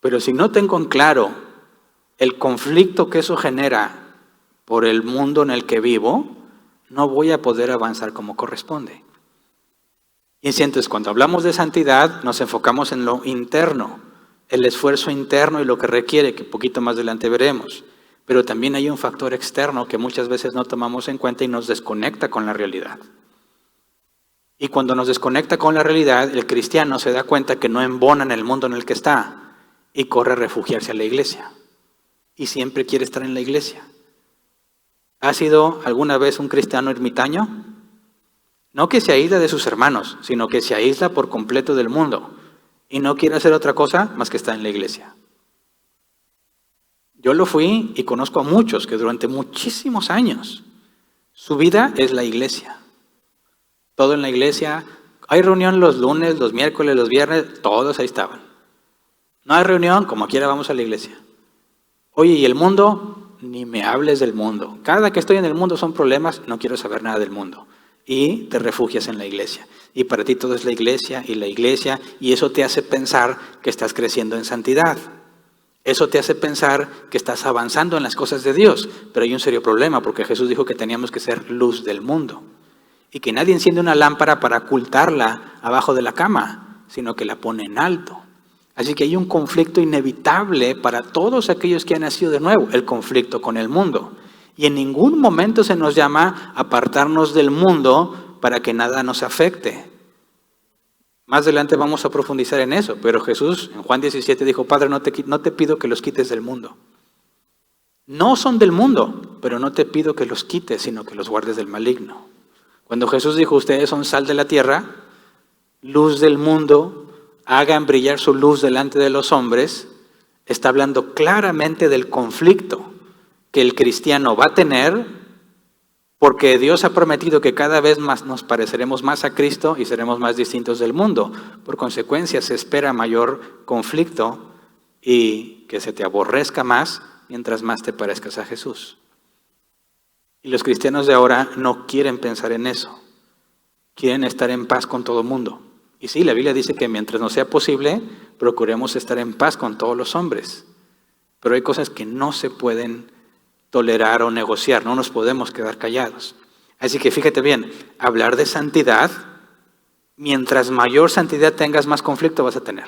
Pero si no tengo en claro el conflicto que eso genera por el mundo en el que vivo, no voy a poder avanzar como corresponde. Y entonces, cuando hablamos de santidad, nos enfocamos en lo interno, el esfuerzo interno y lo que requiere, que un poquito más adelante veremos. Pero también hay un factor externo que muchas veces no tomamos en cuenta y nos desconecta con la realidad. Y cuando nos desconecta con la realidad, el cristiano se da cuenta que no embona en el mundo en el que está y corre a refugiarse a la iglesia. Y siempre quiere estar en la iglesia. ¿Ha sido alguna vez un cristiano ermitaño? No que se aísla de sus hermanos, sino que se aísla por completo del mundo y no quiere hacer otra cosa más que estar en la iglesia. Yo lo fui y conozco a muchos que durante muchísimos años su vida es la iglesia. Todo en la iglesia. Hay reunión los lunes, los miércoles, los viernes, todos ahí estaban. No hay reunión, como quiera vamos a la iglesia. Oye, ¿y el mundo? Ni me hables del mundo. Cada que estoy en el mundo son problemas, no quiero saber nada del mundo. Y te refugias en la iglesia. Y para ti todo es la iglesia, y eso te hace pensar que estás creciendo en santidad. Eso te hace pensar que estás avanzando en las cosas de Dios. Pero hay un serio problema, porque Jesús dijo que teníamos que ser luz del mundo. Y que nadie enciende una lámpara para ocultarla abajo de la cama, sino que la pone en alto. Así que hay un conflicto inevitable para todos aquellos que han nacido de nuevo, el conflicto con el mundo. Y en ningún momento se nos llama a apartarnos del mundo para que nada nos afecte. Más adelante vamos a profundizar en eso, pero Jesús en Juan 17 dijo, Padre, no te pido que los quites del mundo. No son del mundo, pero no te pido que los quites, sino que los guardes del maligno. Cuando Jesús dijo, ustedes son sal de la tierra, luz del mundo, hagan brillar su luz delante de los hombres, está hablando claramente del conflicto que el cristiano va a tener, porque Dios ha prometido que cada vez más nos pareceremos más a Cristo y seremos más distintos del mundo. Por consecuencia, se espera mayor conflicto y que se te aborrezca más mientras más te parezcas a Jesús. Y los cristianos de ahora no quieren pensar en eso. Quieren estar en paz con todo el mundo. Y sí, la Biblia dice que mientras no sea posible, procuremos estar en paz con todos los hombres. Pero hay cosas que no se pueden tolerar o negociar, no nos podemos quedar callados. Así que fíjate bien, hablar de santidad, mientras mayor santidad tengas, más conflicto vas a tener.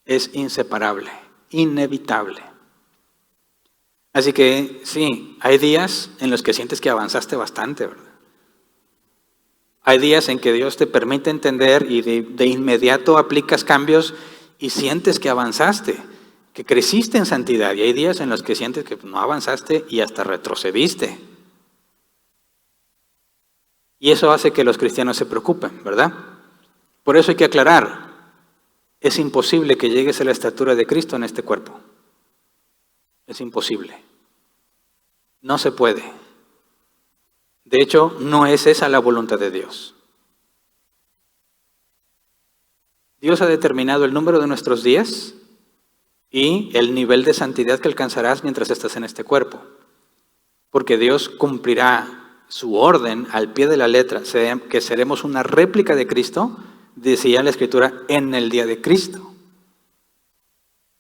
Es inseparable, inevitable. Así que sí, hay días en los que sientes que avanzaste bastante, ¿verdad? Hay días en que Dios te permite entender y de inmediato aplicas cambios y sientes que avanzaste, que creciste en santidad. Y hay días en los que sientes que no avanzaste y hasta retrocediste. Y eso hace que los cristianos se preocupen, ¿verdad? Por eso hay que aclarar, es imposible que llegues a la estatura de Cristo en este cuerpo. Es imposible. No se puede. De hecho, no es esa la voluntad de Dios. Dios ha determinado el número de nuestros días y el nivel de santidad que alcanzarás mientras estás en este cuerpo. Porque Dios cumplirá su orden al pie de la letra, que seremos una réplica de Cristo, decía la Escritura, en el día de Cristo.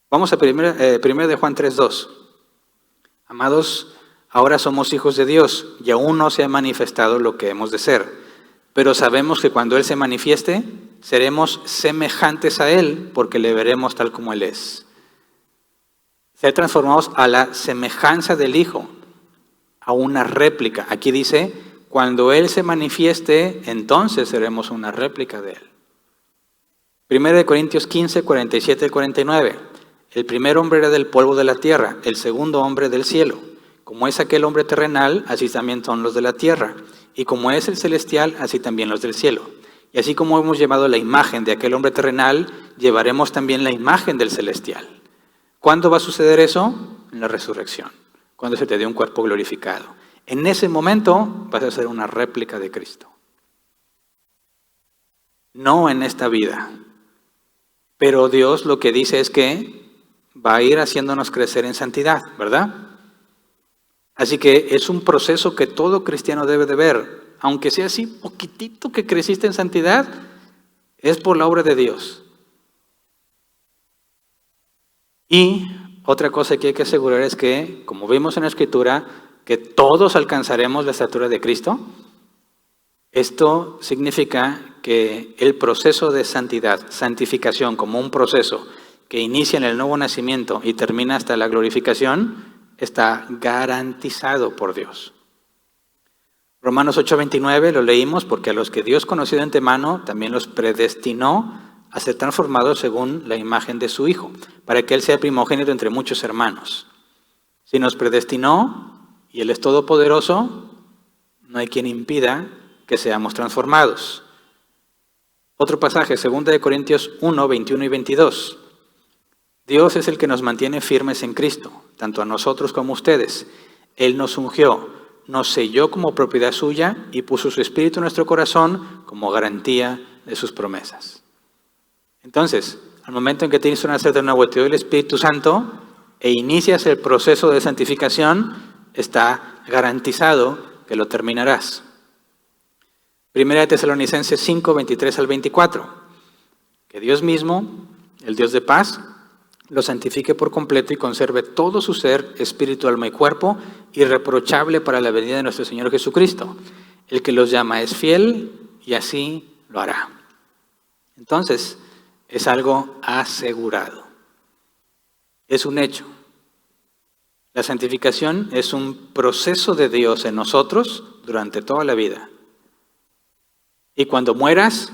Vamos a 1 de Juan 3:2. Amados, ahora somos hijos de Dios y aún no se ha manifestado lo que hemos de ser. Pero sabemos que cuando Él se manifieste, seremos semejantes a Él porque le veremos tal como Él es. Ser transformados a la semejanza del Hijo, a una réplica. Aquí dice, cuando Él se manifieste, entonces seremos una réplica de Él. 1 Corintios 15, 47 y 49. El primer hombre era del polvo de la tierra, el segundo hombre del cielo. Como es aquel hombre terrenal, así también son los de la tierra. Y como es el celestial, así también los del cielo. Y así como hemos llevado la imagen de aquel hombre terrenal, llevaremos también la imagen del celestial. ¿Cuándo va a suceder eso? En la resurrección, cuando se te dé un cuerpo glorificado. En ese momento vas a ser una réplica de Cristo. No en esta vida. Pero Dios lo que dice es que va a ir haciéndonos crecer en santidad, ¿verdad? Así que es un proceso que todo cristiano debe de ver. Aunque sea así poquitito que creciste en santidad, Es por la obra de Dios. Y otra cosa que hay que asegurar es que, como vimos en la Escritura, que todos alcanzaremos la estatura de Cristo. Esto significa que el proceso de santidad, santificación, como un proceso que inicia en el nuevo nacimiento y termina hasta la glorificación, está garantizado por Dios. Romanos 8:29 lo leímos, porque a los que Dios conoció de antemano, también los predestinó a ser transformados según la imagen de su Hijo, para que Él sea primogénito entre muchos hermanos. Si nos predestinó y Él es todopoderoso, no hay quien impida que seamos transformados. Otro pasaje, 2 Corintios 1, 21 y 22. Dios es el que nos mantiene firmes en Cristo, tanto a nosotros como a ustedes. Él nos ungió, nos selló como propiedad suya y puso su Espíritu en nuestro corazón como garantía de sus promesas. Entonces, al momento en que tienes que nacer de nuevo, te doy el Espíritu Santo e inicias el proceso de santificación, está garantizado que lo terminarás. Primera de Tesalonicenses 5, 23 al 24. Que Dios mismo, el Dios de paz, lo santifique por completo y conserve todo su ser, espíritu, alma y cuerpo, irreprochable para la venida de nuestro Señor Jesucristo. El que los llama es fiel y así lo hará. Entonces, es algo asegurado. Es un hecho. La santificación es un proceso de Dios en nosotros durante toda la vida. Y cuando mueras,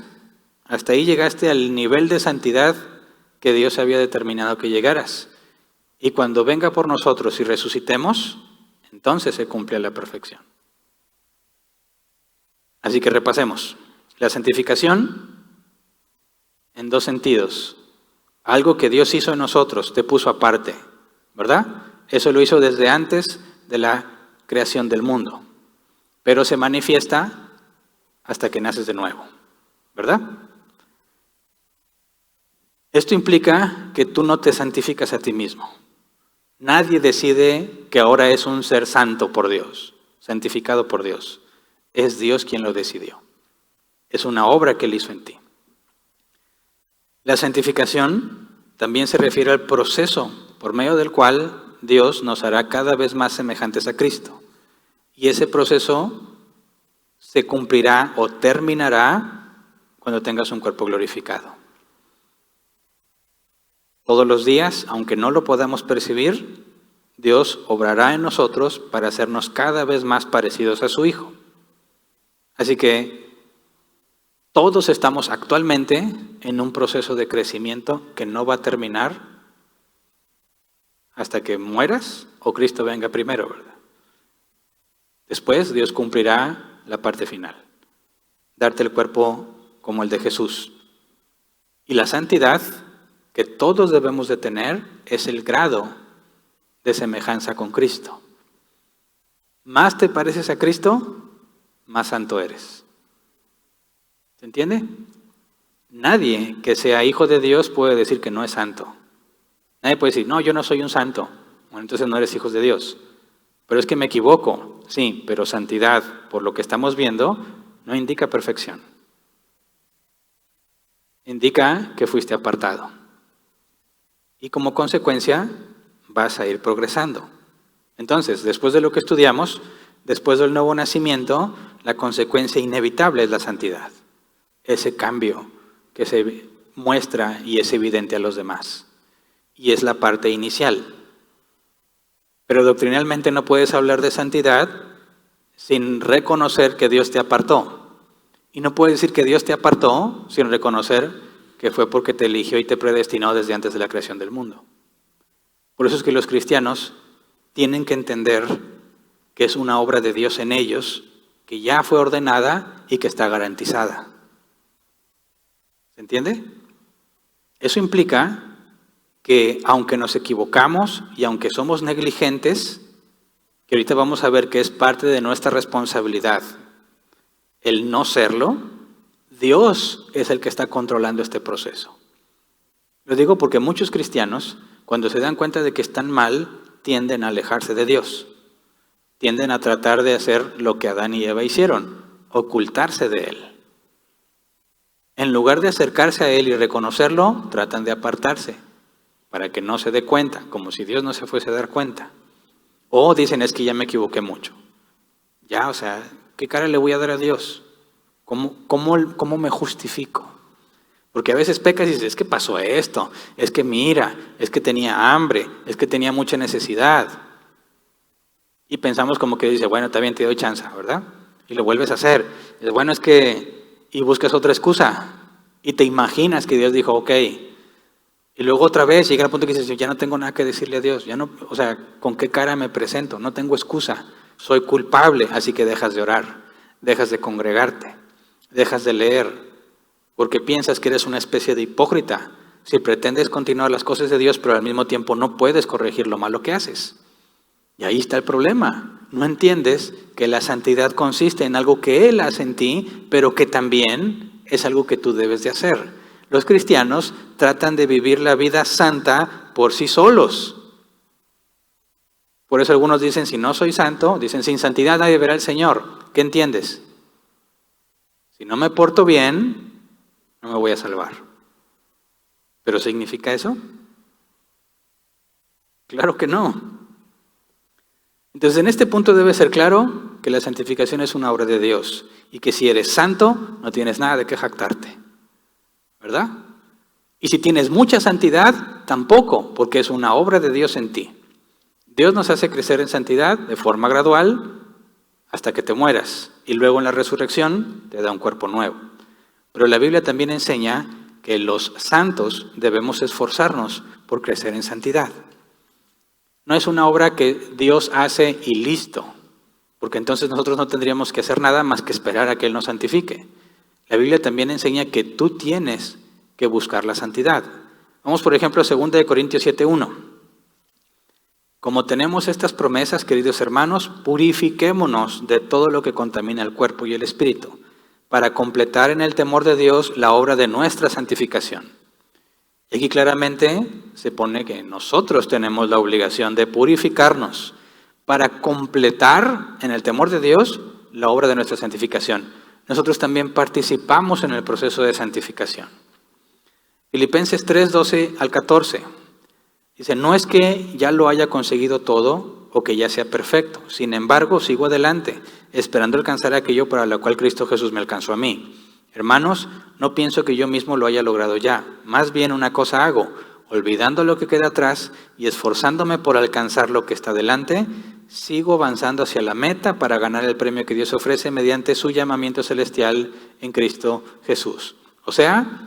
hasta ahí llegaste al nivel de santidad que Dios había determinado que llegaras. Y cuando venga por nosotros y resucitemos, entonces se cumple a la perfección. Así que repasemos. La santificación en dos sentidos. Algo que Dios hizo en nosotros, te puso aparte, ¿verdad? Eso lo hizo desde antes de la creación del mundo. Pero se manifiesta hasta que naces de nuevo, ¿verdad? Esto implica que tú no te santificas a ti mismo. Nadie decide que ahora es un ser santo por Dios, santificado por Dios. Es Dios quien lo decidió. Es una obra que Él hizo en ti. La santificación también se refiere al proceso por medio del cual Dios nos hará cada vez más semejantes a Cristo. Y ese proceso se cumplirá o terminará cuando tengas un cuerpo glorificado. Todos los días, aunque no lo podamos percibir, Dios obrará en nosotros para hacernos cada vez más parecidos a su Hijo. Así que todos estamos actualmente en un proceso de crecimiento que no va a terminar hasta que mueras o Cristo venga primero, ¿verdad? Después Dios cumplirá la parte final, darte el cuerpo como el de Jesús. Y la santidad que todos debemos de tener es el grado de semejanza con Cristo. Más te pareces a Cristo, más santo eres. ¿Se entiende? Nadie que sea hijo de Dios puede decir que no es santo. Nadie puede decir, no, yo no soy un santo. Bueno, entonces no eres hijo de Dios. Pero es que me equivoco. Sí, pero santidad, por lo que estamos viendo, no indica perfección. Indica que fuiste apartado. Y como consecuencia, vas a ir progresando. Entonces, después de lo que estudiamos, después del nuevo nacimiento, la consecuencia inevitable es la santidad. Ese cambio que se muestra y es evidente a los demás. Y es la parte inicial. Pero doctrinalmente no puedes hablar de santidad sin reconocer que Dios te apartó. Y no puedes decir que Dios te apartó sin reconocer que fue porque te eligió y te predestinó desde antes de la creación del mundo. Por eso es que los cristianos tienen que entender que es una obra de Dios en ellos, que ya fue ordenada y que está garantizada. ¿Se entiende? Eso implica que aunque nos equivocamos y aunque somos negligentes, que ahorita vamos a ver que es parte de nuestra responsabilidad el no serlo, Dios es el que está controlando este proceso. Lo digo porque muchos cristianos, cuando se dan cuenta de que están mal, tienden a alejarse de Dios. Tienden a tratar de hacer lo que Adán y Eva hicieron, ocultarse de Él. en lugar de acercarse a Él y reconocerlo, tratan de apartarse para que no se dé cuenta, como si Dios no se fuese a dar cuenta. O dicen, es que ya me equivoqué mucho. Ya, o sea, ¿qué cara le voy a dar a Dios? ¿Cómo me justifico? Porque a veces pecas y dices, es que pasó esto, es que mira, es que tenía hambre, es que tenía mucha necesidad. Y pensamos como que dice, bueno, está bien, te doy chance, ¿verdad? Y lo vuelves a hacer. Y dices, bueno, es que... Y buscas otra excusa. Y te imaginas que Dios dijo, ok. Y luego otra vez llega al punto que dices, ya no tengo nada que decirle a Dios. Ya no, o sea, ¿con qué cara me presento? No tengo excusa. Soy culpable, así que dejas de orar, dejas de congregarte, dejas de leer, porque piensas que eres una especie de hipócrita si pretendes continuar las cosas de Dios, pero al mismo tiempo no puedes corregir lo malo que haces. Y ahí está el problema. No entiendes que la santidad consiste en algo que Él hace en ti, pero que también es algo que tú debes de hacer. Los cristianos tratan de vivir la vida santa por sí solos. Por eso algunos dicen, si no soy santo, dicen, sin santidad nadie verá al Señor. ¿Qué entiendes? Si no me porto bien, no me voy a salvar. ¿Pero significa eso? Claro que no. Entonces, en este punto debe ser claro que la santificación es una obra de Dios y que si eres santo, no tienes nada de qué jactarte, ¿verdad? Y si tienes mucha santidad, tampoco, porque es una obra de Dios en ti. Dios nos hace crecer en santidad de forma gradual hasta que te mueras y luego en la resurrección te da un cuerpo nuevo. Pero la Biblia también enseña que los santos debemos esforzarnos por crecer en santidad. No es una obra que Dios hace y listo, porque entonces nosotros no tendríamos que hacer nada más que esperar a que Él nos santifique. La Biblia también enseña que tú tienes que buscar la santidad. Vamos, por ejemplo, a 2 Corintios 7:1. Como tenemos estas promesas, queridos hermanos, purifiquémonos de todo lo que contamina el cuerpo y el espíritu, para completar en el temor de Dios la obra de nuestra santificación. Y aquí claramente se pone que nosotros tenemos la obligación de purificarnos para completar en el temor de Dios la obra de nuestra santificación. Nosotros también participamos en el proceso de santificación. Filipenses 3:12 al 14. Dice, no es que ya lo haya conseguido todo o que ya sea perfecto. Sin embargo, sigo adelante, esperando alcanzar aquello para lo cual Cristo Jesús me alcanzó a mí. Hermanos, no pienso que yo mismo lo haya logrado ya. Más bien una cosa hago, olvidando lo que queda atrás y esforzándome por alcanzar lo que está delante, sigo avanzando hacia la meta para ganar el premio que Dios ofrece mediante su llamamiento celestial en Cristo Jesús. O sea,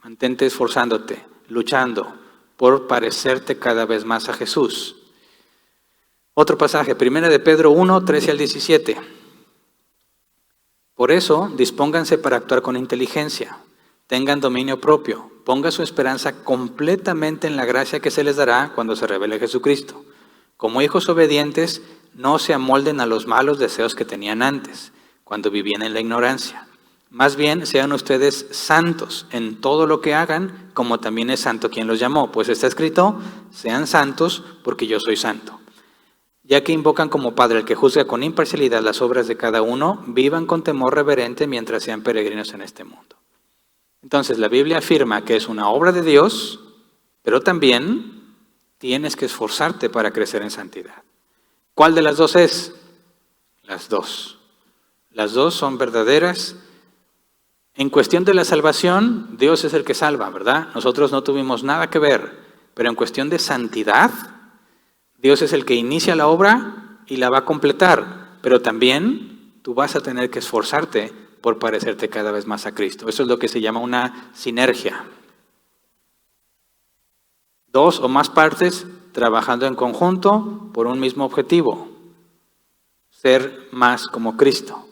mantente esforzándote, luchando por parecerte cada vez más a Jesús. Otro pasaje, 1 de Pedro 1, 13 al 17. Por eso, dispónganse para actuar con inteligencia, tengan dominio propio, pongan su esperanza completamente en la gracia que se les dará cuando se revele Jesucristo. Como hijos obedientes, no se amolden a los malos deseos que tenían antes, cuando vivían en la ignorancia. Más bien, sean ustedes santos en todo lo que hagan, como también es santo quien los llamó. Pues está escrito, sean santos porque yo soy santo. Ya que invocan como Padre el que juzga con imparcialidad las obras de cada uno, vivan con temor reverente mientras sean peregrinos en este mundo. Entonces, la Biblia afirma que es una obra de Dios, pero también tienes que esforzarte para crecer en santidad. ¿Cuál de las dos es? Las dos. Las dos son verdaderas. En cuestión de la salvación, Dios es el que salva, ¿verdad? Nosotros no tuvimos nada que ver, pero en cuestión de santidad, Dios es el que inicia la obra y la va a completar, pero también tú vas a tener que esforzarte por parecerte cada vez más a Cristo. Eso es lo que se llama una sinergia. Dos o más partes trabajando en conjunto por un mismo objetivo, ser más como Cristo.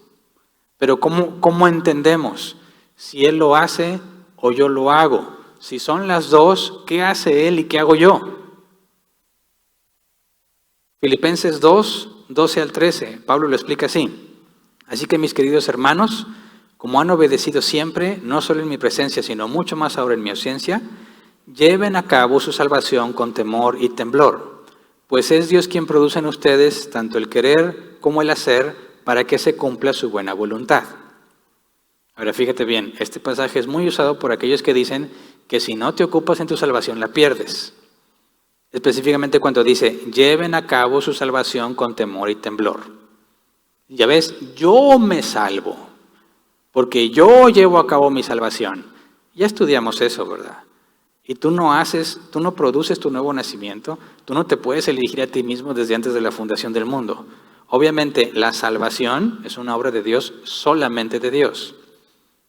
Pero ¿cómo entendemos si Él lo hace o yo lo hago? Si son las dos, ¿qué hace Él y qué hago yo? Filipenses 2, 12 al 13, Pablo lo explica así. Así que mis queridos hermanos, como han obedecido siempre, no solo en mi presencia, sino mucho más ahora en mi ausencia, lleven a cabo su salvación con temor y temblor, pues es Dios quien produce en ustedes tanto el querer como el hacer para que se cumpla su buena voluntad. Ahora fíjate bien, este pasaje es muy usado por aquellos que dicen que si no te ocupas en tu salvación la pierdes. Específicamente cuando dice, lleven a cabo su salvación con temor y temblor. Ya ves, yo me salvo, porque yo llevo a cabo mi salvación. Ya estudiamos eso, ¿verdad? Y tú no produces tu nuevo nacimiento, tú no te puedes elegir a ti mismo desde antes de la fundación del mundo. Obviamente, la salvación es una obra de Dios, solamente de Dios.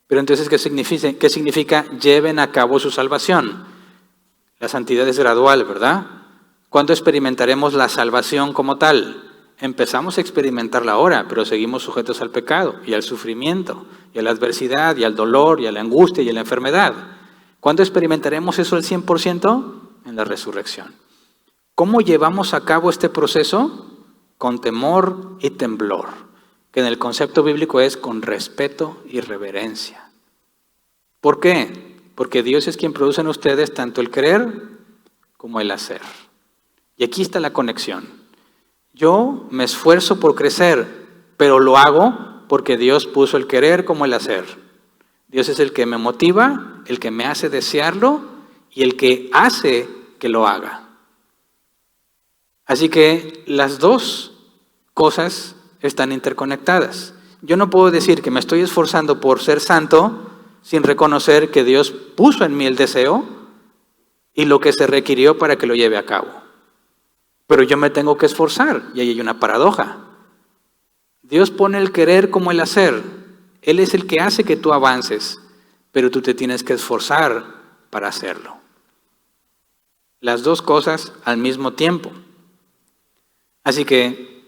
Pero entonces, ¿qué significa lleven a cabo su salvación? La santidad es gradual, ¿verdad? ¿Cuándo experimentaremos la salvación como tal? Empezamos a experimentarla ahora, pero seguimos sujetos al pecado y al sufrimiento, y a la adversidad, y al dolor, y a la angustia, y a la enfermedad. ¿Cuándo experimentaremos eso al 100%? En la resurrección. ¿Cómo llevamos a cabo este proceso? Con temor y temblor, que en el concepto bíblico es con respeto y reverencia. ¿Por qué? Porque Dios es quien produce en ustedes tanto el querer como el hacer. Y aquí está la conexión. Yo me esfuerzo por crecer, pero lo hago porque Dios puso el querer como el hacer. Dios es el que me motiva, el que me hace desearlo y el que hace que lo haga. Así que las dos cosas están interconectadas. Yo no puedo decir que me estoy esforzando por ser santo sin reconocer que Dios puso en mí el deseo y lo que se requirió para que lo lleve a cabo. Pero yo me tengo que esforzar y ahí hay una paradoja. Dios pone el querer como el hacer. Él es el que hace que tú avances, pero tú te tienes que esforzar para hacerlo. Las dos cosas al mismo tiempo. Así que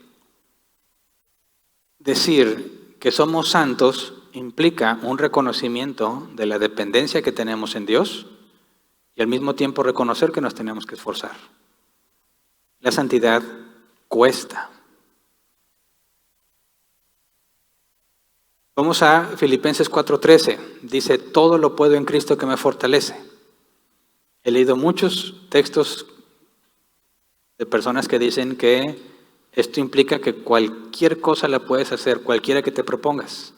decir que somos santos implica un reconocimiento de la dependencia que tenemos en Dios y al mismo tiempo reconocer que nos tenemos que esforzar. La santidad cuesta. Vamos a Filipenses 4:13. Dice, todo lo puedo en Cristo que me fortalece. He leído muchos textos de personas que dicen que esto implica que cualquier cosa la puedes hacer, cualquiera que te propongas.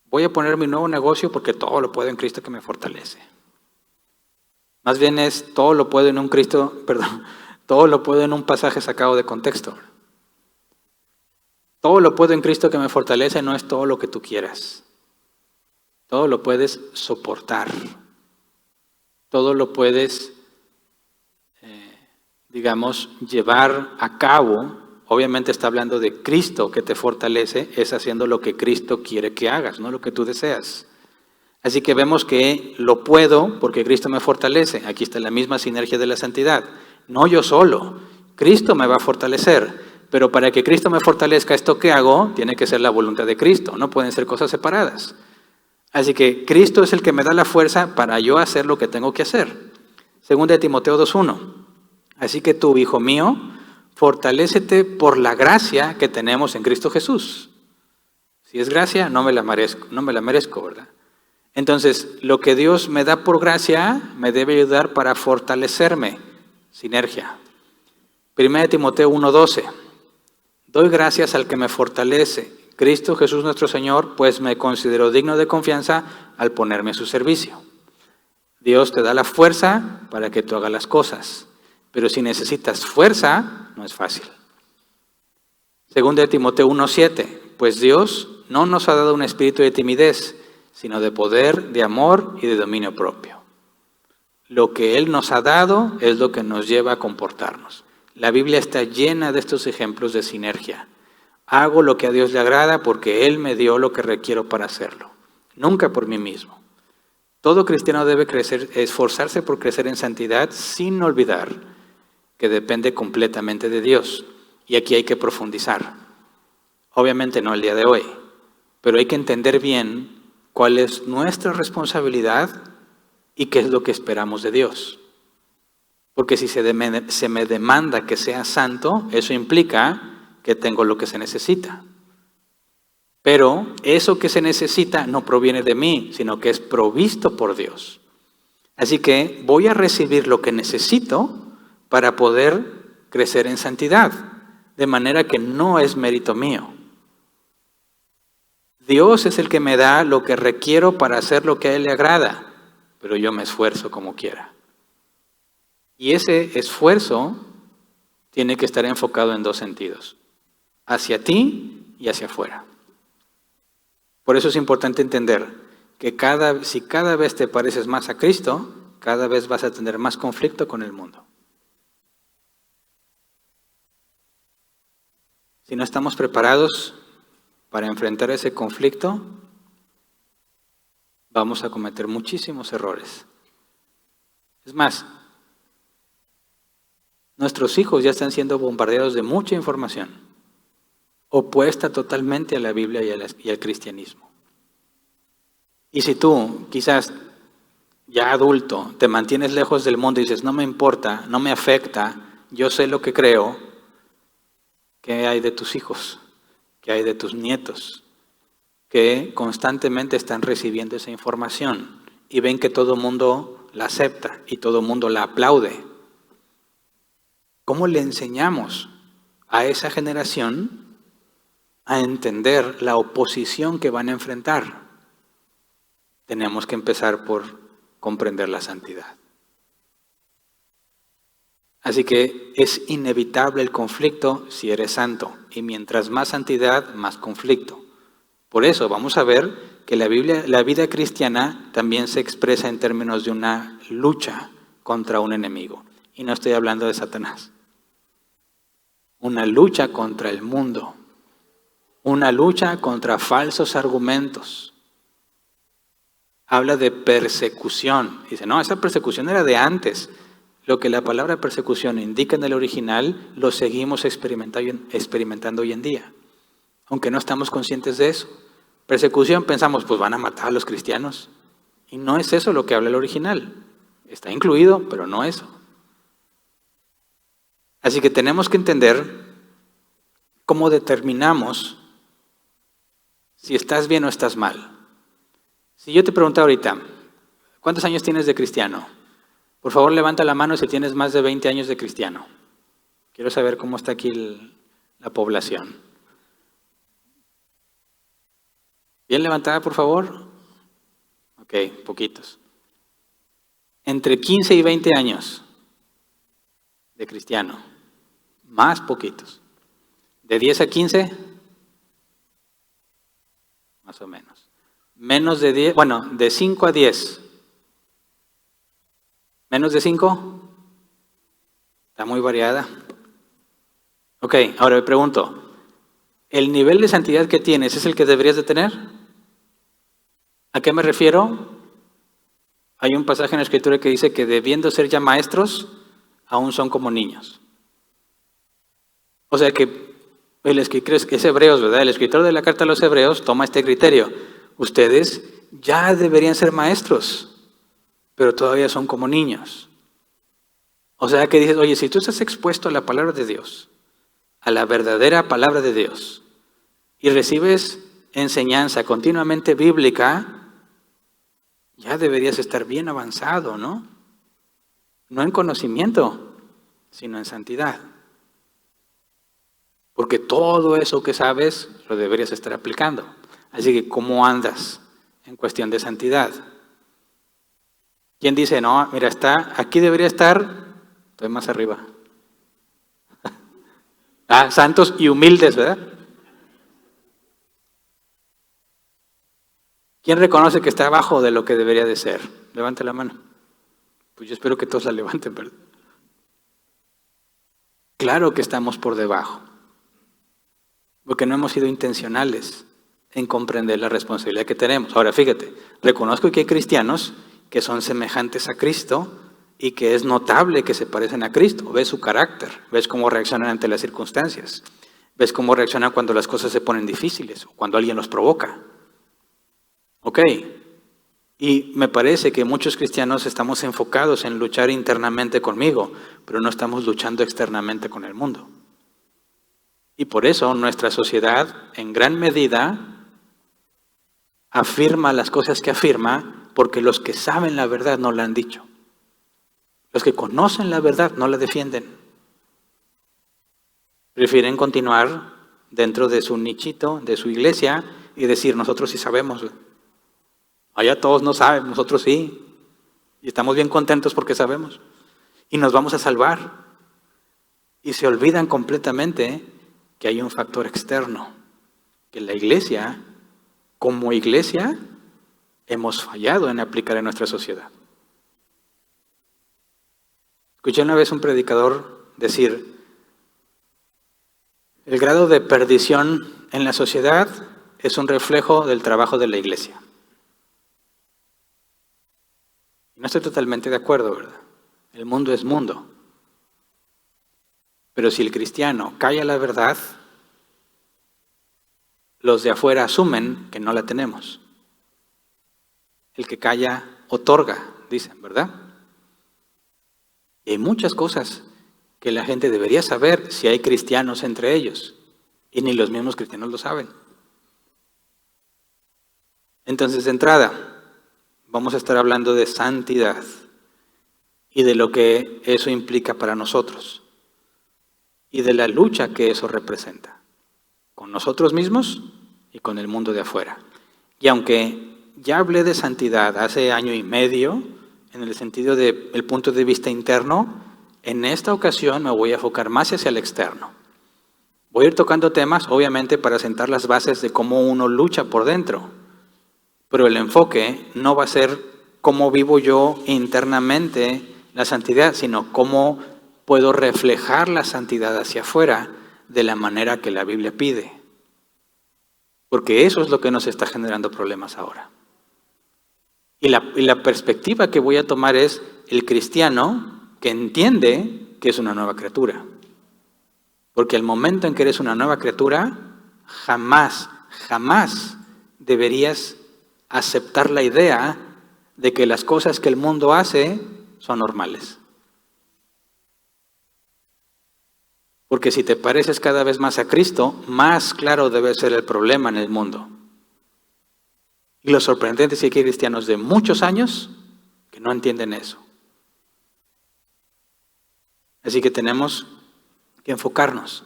Voy a poner mi nuevo negocio porque todo lo puedo en Cristo que me fortalece. Más bien es todo lo puedo en todo lo puedo en un pasaje sacado de contexto. Todo lo puedo en Cristo que me fortalece no es todo lo que tú quieras. Todo lo puedes soportar. Todo lo puedes, llevar a cabo. Obviamente está hablando de Cristo que te fortalece, es haciendo lo que Cristo quiere que hagas, no lo que tú deseas. Así que vemos que lo puedo porque Cristo me fortalece. Aquí está la misma sinergia de la santidad. No yo solo, Cristo me va a fortalecer. Pero para que Cristo me fortalezca, esto que hago tiene que ser la voluntad de Cristo, no pueden ser cosas separadas. Así que Cristo es el que me da la fuerza para yo hacer lo que tengo que hacer. Segunda de Timoteo 2:1. Así que tú, hijo mío, fortalécete por la gracia que tenemos en Cristo Jesús. Si es gracia, no me la merezco, ¿verdad? Entonces, lo que Dios me da por gracia me debe ayudar para fortalecerme. Sinergia. Primera de Timoteo 1:12. Doy gracias al que me fortalece, Cristo Jesús nuestro Señor, pues me considero digno de confianza al ponerme a su servicio. Dios te da la fuerza para que tú hagas las cosas, pero si necesitas fuerza, no es fácil. Segunda de Timoteo 1:7, pues Dios no nos ha dado un espíritu de timidez, sino de poder, de amor y de dominio propio. Lo que Él nos ha dado es lo que nos lleva a comportarnos. La Biblia está llena de estos ejemplos de sinergia. Hago lo que a Dios le agrada porque Él me dio lo que requiero para hacerlo, nunca por mí mismo. Todo cristiano debe esforzarse por crecer en santidad sin olvidar que depende completamente de Dios. Y aquí hay que profundizar. Obviamente no el día de hoy, pero hay que entender bien cuál es nuestra responsabilidad y qué es lo que esperamos de Dios. Porque si se me demanda que sea santo, eso implica que tengo lo que se necesita. Pero eso que se necesita no proviene de mí, sino que es provisto por Dios. Así que voy a recibir lo que necesito para poder crecer en santidad, de manera que no es mérito mío. Dios es el que me da lo que requiero para hacer lo que a Él le agrada, pero yo me esfuerzo como quiera. Y ese esfuerzo tiene que estar enfocado en dos sentidos, hacia ti y hacia afuera. Por eso es importante entender que si cada vez te pareces más a Cristo, cada vez vas a tener más conflicto con el mundo. Si no estamos preparados para enfrentar ese conflicto, vamos a cometer muchísimos errores. Es más, nuestros hijos ya están siendo bombardeados de mucha información, opuesta totalmente a la Biblia y al cristianismo. Y si tú, quizás ya adulto, te mantienes lejos del mundo y dices, no me importa, no me afecta, yo sé lo que creo, ¿qué hay de tus hijos? ¿Qué hay de tus nietos? Que constantemente están recibiendo esa información y ven que todo el mundo la acepta y todo el mundo la aplaude. ¿Cómo le enseñamos a esa generación a entender la oposición que van a enfrentar? Tenemos que empezar por comprender la santidad. Así que es inevitable el conflicto si eres santo. Y mientras más santidad, más conflicto. Por eso vamos a ver que la vida cristiana también se expresa en términos de una lucha contra un enemigo. Y no estoy hablando de Satanás. Una lucha contra el mundo. Una lucha contra falsos argumentos. Habla de persecución. Dice, no, esa persecución era de antes. Lo que la palabra persecución indica en el original, lo seguimos experimentando hoy en día. Aunque no estamos conscientes de eso. Persecución, pensamos, pues van a matar a los cristianos. Y no es eso lo que habla el original. Está incluido, pero no eso. Así que tenemos que entender cómo determinamos si estás bien o estás mal. Si yo te pregunto ahorita, ¿cuántos años tienes de cristiano? Por favor, levanta la mano si tienes más de 20 años de cristiano. Quiero saber cómo está aquí la población. ¿Bien levantada, por favor? Ok, poquitos. Entre 15 y 20 años de cristiano. Más poquitos. ¿De 10 a 15? Más o menos. Menos de 10, bueno, de 5 a 10. ¿Menos de 5? Está muy variada. Ok, ahora me pregunto, ¿el nivel de santidad que tienes es el que deberías de tener? ¿A qué me refiero? Hay un pasaje en la Escritura que dice que debiendo ser ya maestros, aún son como niños. O sea que es Hebreos, ¿verdad? El escritor de la carta a los Hebreos toma este criterio. Ustedes ya deberían ser maestros, pero todavía son como niños. O sea que dices, oye, si tú estás expuesto a la palabra de Dios, a la verdadera palabra de Dios, y recibes enseñanza continuamente bíblica, ya deberías estar bien avanzado, ¿no? No en conocimiento, sino en santidad. Porque todo eso que sabes lo deberías estar aplicando. Así que, ¿cómo andas en cuestión de santidad? ¿Quién dice, no, mira, aquí debería estar, estoy más arriba? Santos y humildes, ¿verdad? ¿Quién reconoce que está abajo de lo que debería de ser? Levante la mano. Pues yo espero que todos la levanten, ¿verdad? Claro que estamos por debajo. Porque no hemos sido intencionales en comprender la responsabilidad que tenemos. Ahora, fíjate, reconozco que hay cristianos que son semejantes a Cristo y que es notable que se parecen a Cristo. Ves su carácter, ves cómo reaccionan ante las circunstancias, ves cómo reaccionan cuando las cosas se ponen difíciles o cuando alguien los provoca. Ok, y me parece que muchos cristianos estamos enfocados en luchar internamente conmigo, pero no estamos luchando externamente con el mundo. Y por eso nuestra sociedad, en gran medida, afirma las cosas que afirma, porque los que saben la verdad no la han dicho. Los que conocen la verdad no la defienden. Prefieren continuar dentro de su nichito, de su iglesia, y decir, nosotros sí sabemos. Allá todos no saben, nosotros sí. Y estamos bien contentos porque sabemos. Y nos vamos a salvar. Y se olvidan completamente que hay un factor externo. Que la iglesia, como iglesia, hemos fallado en aplicar en nuestra sociedad. Escuché una vez un predicador decir, el grado de perdición en la sociedad es un reflejo del trabajo de la iglesia. No estoy totalmente de acuerdo, ¿verdad? El mundo es mundo. Pero si el cristiano calla la verdad, los de afuera asumen que no la tenemos. El que calla otorga, dicen, ¿verdad? Y hay muchas cosas que la gente debería saber si hay cristianos entre ellos. Y ni los mismos cristianos lo saben. Entonces, de entrada, vamos a estar hablando de santidad y de lo que eso implica para nosotros y de la lucha que eso representa con nosotros mismos y con el mundo de afuera. Y aunque ya hablé de santidad hace año y medio, en el sentido del punto de vista interno, en esta ocasión me voy a enfocar más hacia el externo. Voy a ir tocando temas, obviamente, para sentar las bases de cómo uno lucha por dentro. Pero el enfoque no va a ser cómo vivo yo internamente la santidad, sino cómo puedo reflejar la santidad hacia afuera de la manera que la Biblia pide. Porque eso es lo que nos está generando problemas ahora. Y la perspectiva que voy a tomar es el cristiano que entiende que es una nueva criatura. Porque al momento en que eres una nueva criatura, jamás deberías aceptar la idea de que las cosas que el mundo hace son normales. Porque si te pareces cada vez más a Cristo, más claro debe ser el problema en el mundo. Y lo sorprendente es que hay cristianos de muchos años que no entienden eso. Así que tenemos que enfocarnos,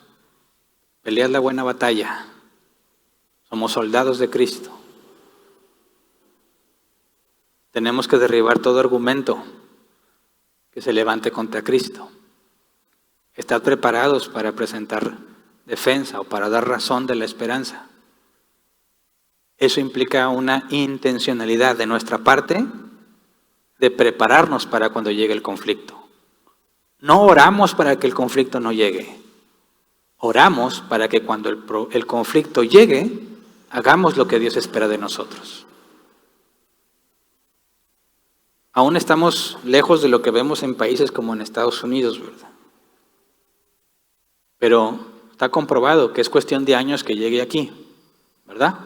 pelear la buena batalla. Somos soldados de Cristo. Tenemos que derribar todo argumento que se levante contra Cristo. Estar preparados para presentar defensa o para dar razón de la esperanza. Eso implica una intencionalidad de nuestra parte de prepararnos para cuando llegue el conflicto. No oramos para que el conflicto no llegue. Oramos para que cuando el conflicto llegue, hagamos lo que Dios espera de nosotros. Aún estamos lejos de lo que vemos en países como en Estados Unidos, ¿verdad? Pero está comprobado que es cuestión de años que llegue aquí, ¿verdad?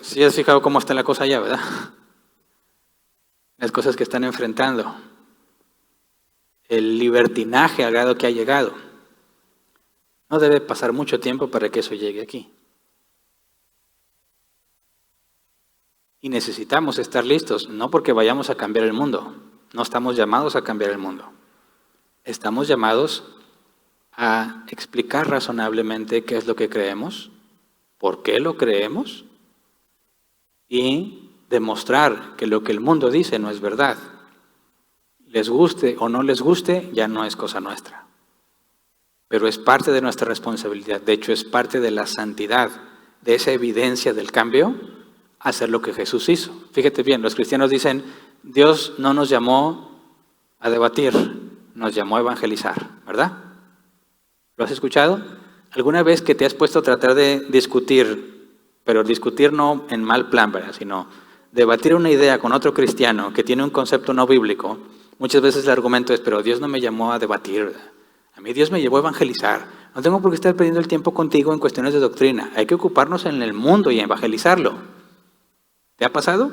Si has fijado cómo está la cosa allá, ¿verdad? Las cosas que están enfrentando. El libertinaje al grado que ha llegado. No debe pasar mucho tiempo para que eso llegue aquí. Y necesitamos estar listos, no porque vayamos a cambiar el mundo. No estamos llamados a cambiar el mundo. Estamos llamados a explicar razonablemente qué es lo que creemos, por qué lo creemos y demostrar que lo que el mundo dice no es verdad. Les guste o no les guste, ya no es cosa nuestra. Pero es parte de nuestra responsabilidad. De hecho, es parte de la santidad, de esa evidencia del cambio, hacer lo que Jesús hizo. Fíjate bien, los cristianos dicen, Dios no nos llamó a debatir, nos llamó a evangelizar, ¿verdad? ¿Lo has escuchado? ¿Alguna vez que te has puesto a tratar de discutir, pero discutir no en mal plan, ¿verdad? Sino debatir una idea con otro cristiano que tiene un concepto no bíblico? Muchas veces el argumento es, pero Dios no me llamó a debatir, ¿verdad? A mí Dios me llevó a evangelizar. No tengo por qué estar perdiendo el tiempo contigo en cuestiones de doctrina. Hay que ocuparnos en el mundo y evangelizarlo. ¿Te ha pasado?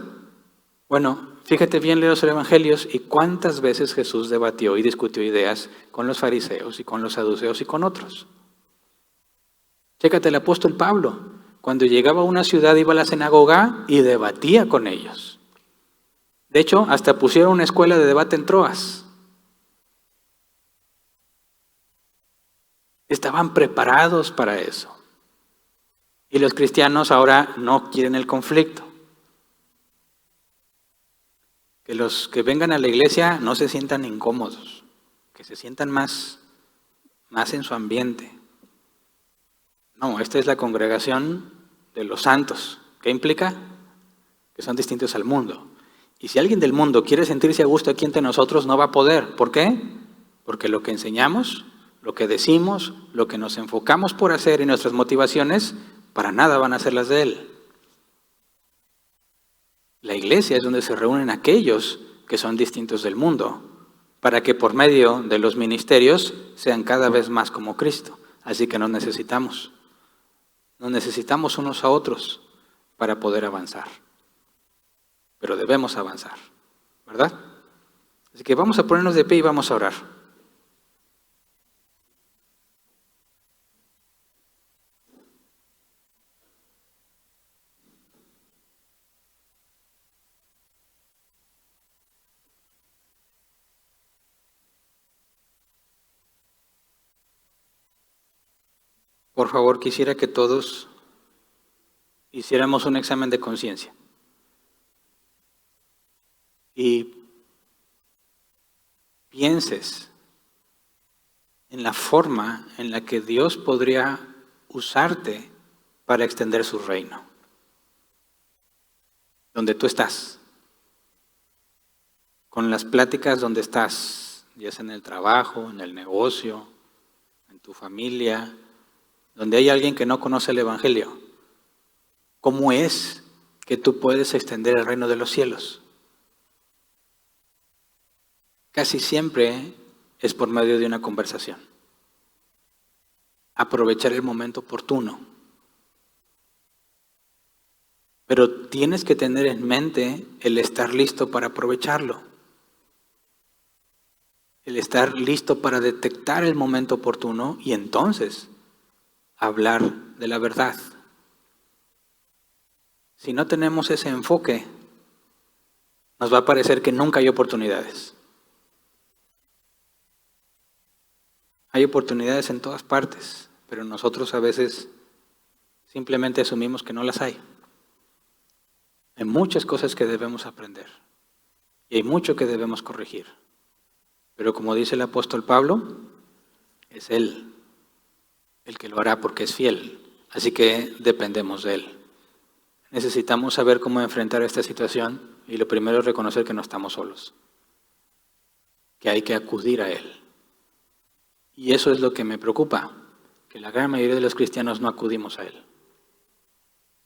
Bueno, fíjate bien, lee los evangelios y cuántas veces Jesús debatió y discutió ideas con los fariseos y con los saduceos y con otros. Chécate el apóstol Pablo. Cuando llegaba a una ciudad iba a la sinagoga y debatía con ellos. De hecho, hasta pusieron una escuela de debate en Troas. Estaban preparados para eso. Y los cristianos ahora no quieren el conflicto. Que los que vengan a la iglesia no se sientan incómodos, que se sientan más en su ambiente. No, esta es la congregación de los santos. ¿Qué implica? Que son distintos al mundo. Y si alguien del mundo quiere sentirse a gusto aquí entre nosotros, no va a poder. ¿Por qué? Porque lo que enseñamos, lo que decimos, lo que nos enfocamos por hacer y nuestras motivaciones, para nada van a ser las de él. La iglesia es donde se reúnen aquellos que son distintos del mundo, para que por medio de los ministerios sean cada vez más como Cristo. Así que nos necesitamos unos a otros para poder avanzar. Pero debemos avanzar, ¿verdad? Así que vamos a ponernos de pie y vamos a orar. Por favor, quisiera que todos hiciéramos un examen de conciencia. Y pienses en la forma en la que Dios podría usarte para extender su reino. Donde tú estás. Con las pláticas donde estás, ya sea en el trabajo, en el negocio, en tu familia, donde hay alguien que no conoce el Evangelio. ¿Cómo es que tú puedes extender el reino de los cielos? Casi siempre es por medio de una conversación. Aprovechar el momento oportuno. Pero tienes que tener en mente el estar listo para aprovecharlo. El estar listo para detectar el momento oportuno y entonces hablar de la verdad. Si no tenemos ese enfoque, nos va a parecer que nunca hay oportunidades. Hay oportunidades en todas partes, pero nosotros a veces simplemente asumimos que no las hay. Hay muchas cosas que debemos aprender y hay mucho que debemos corregir. Pero como dice el apóstol Pablo, es Él el que lo hará porque es fiel. Así que dependemos de Él. Necesitamos saber cómo enfrentar esta situación y lo primero es reconocer que no estamos solos, que hay que acudir a Él. Y eso es lo que me preocupa, que la gran mayoría de los cristianos no acudimos a Él.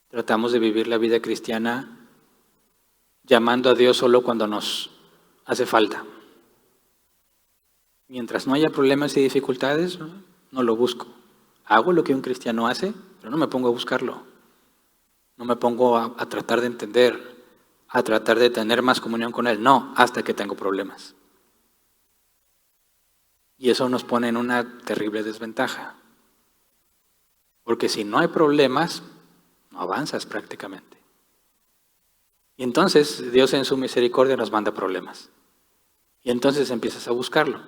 Tratamos de vivir la vida cristiana llamando a Dios solo cuando nos hace falta. Mientras no haya problemas y dificultades, no lo busco. Hago lo que un cristiano hace, pero no me pongo a buscarlo. No me pongo a tratar de entender, a tratar de tener más comunión con Él. No, hasta que tengo problemas. Y eso nos pone en una terrible desventaja. Porque si no hay problemas, no avanzas prácticamente. Y entonces Dios en su misericordia nos manda problemas. Y entonces empiezas a buscarlo.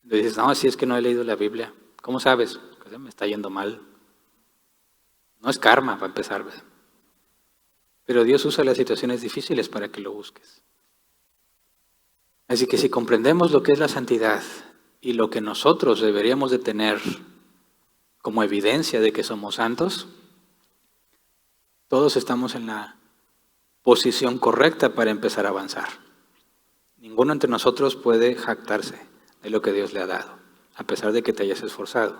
Le dices, no, si es que no he leído la Biblia. ¿Cómo sabes? Pues me está yendo mal. No es karma para empezar, ¿verdad? Pero Dios usa las situaciones difíciles para que lo busques. Así que si comprendemos lo que es la santidad y lo que nosotros deberíamos de tener como evidencia de que somos santos, todos estamos en la posición correcta para empezar a avanzar. Ninguno entre nosotros puede jactarse de lo que Dios le ha dado, a pesar de que te hayas esforzado.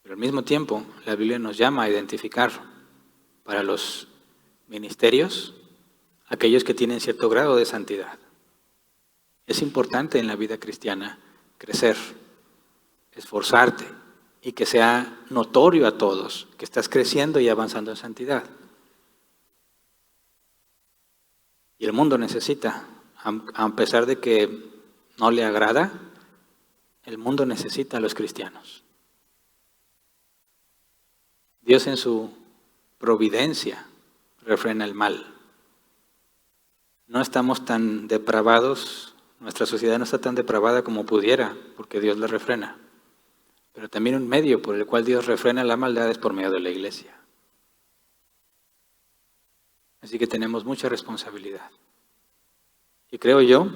Pero al mismo tiempo, la Biblia nos llama a identificar para los ministerios aquellos que tienen cierto grado de santidad. Es importante en la vida cristiana crecer, esforzarte y que sea notorio a todos que estás creciendo y avanzando en santidad. Y el mundo necesita, a pesar de que no le agrada, el mundo necesita a los cristianos. Dios en su providencia refrena el mal. No estamos tan depravados, nuestra sociedad no está tan depravada como pudiera, porque Dios la refrena. pero también un medio por el cual Dios refrena la maldad es por medio de la iglesia. Así que tenemos mucha responsabilidad. Y creo yo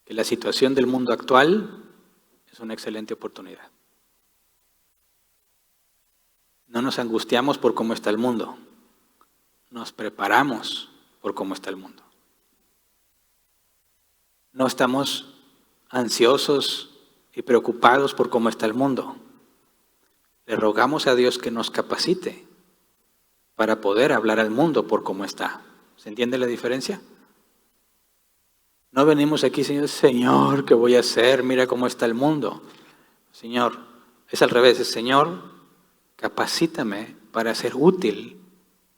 que la situación del mundo actual es una excelente oportunidad. No nos angustiamos por cómo está el mundo, nos preparamos por cómo está el mundo. No estamos ansiosos y preocupados por cómo está el mundo. Le rogamos a Dios que nos capacite para poder hablar al mundo por cómo está. ¿Se entiende la diferencia? No venimos aquí, Señor, ¿qué voy a hacer? Mira cómo está el mundo. Señor, es al revés, es Señor, capacítame para ser útil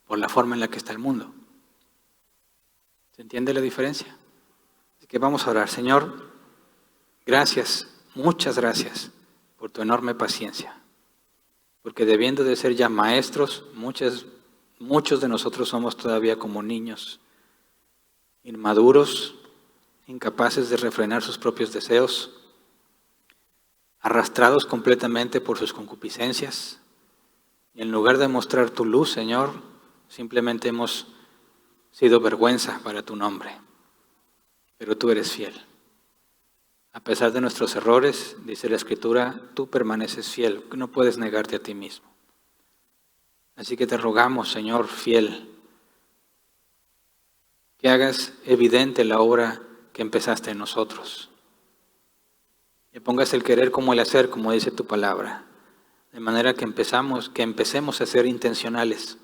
por la forma en la que está el mundo. ¿Se entiende la diferencia? Así que vamos a orar. Señor, gracias, muchas gracias por tu enorme paciencia. Porque debiendo de ser ya maestros, muchos de nosotros somos todavía como niños, inmaduros, incapaces de refrenar sus propios deseos, arrastrados completamente por sus concupiscencias. Y en lugar de mostrar tu luz, Señor, simplemente hemos sido vergüenza para tu nombre. Pero tú eres fiel. A pesar de nuestros errores, dice la Escritura, tú permaneces fiel, no puedes negarte a ti mismo. Así que te rogamos, Señor fiel, que hagas evidente la obra que empezaste en nosotros. Que pongas el querer como el hacer, como dice tu palabra. De manera que empecemos a ser intencionales,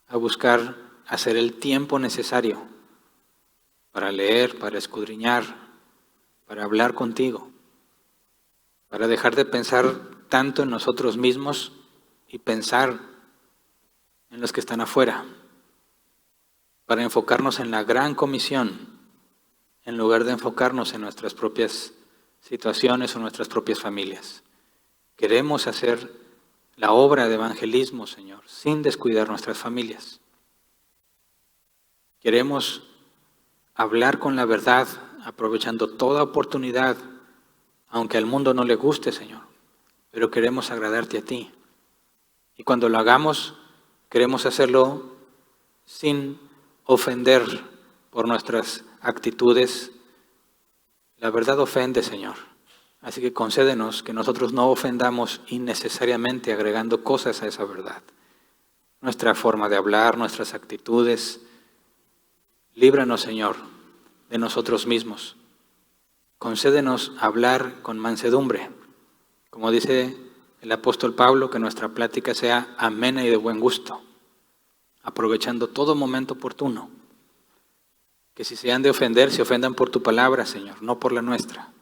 a buscar hacer el tiempo necesario para leer, para escudriñar, para hablar contigo, para dejar de pensar tanto en nosotros mismos y pensar en los que están afuera, para enfocarnos en la gran comisión, en lugar de enfocarnos en nuestras propias situaciones o nuestras propias familias. Queremos hacer la obra de evangelismo, Señor, sin descuidar nuestras familias. Queremos hablar con la verdad, aprovechando toda oportunidad, aunque al mundo no le guste, Señor, pero queremos agradarte a ti. Y cuando lo hagamos, queremos hacerlo sin ofender por nuestras actitudes. La verdad ofende, Señor. Así que concédenos que nosotros no ofendamos innecesariamente agregando cosas a esa verdad. Nuestra forma de hablar, nuestras actitudes. Líbranos, Señor, de nosotros mismos. Concédenos hablar con mansedumbre. Como dice el apóstol Pablo, que nuestra plática sea amena y de buen gusto, aprovechando todo momento oportuno. Que si se han de ofender, se ofendan por tu palabra, Señor, no por la nuestra.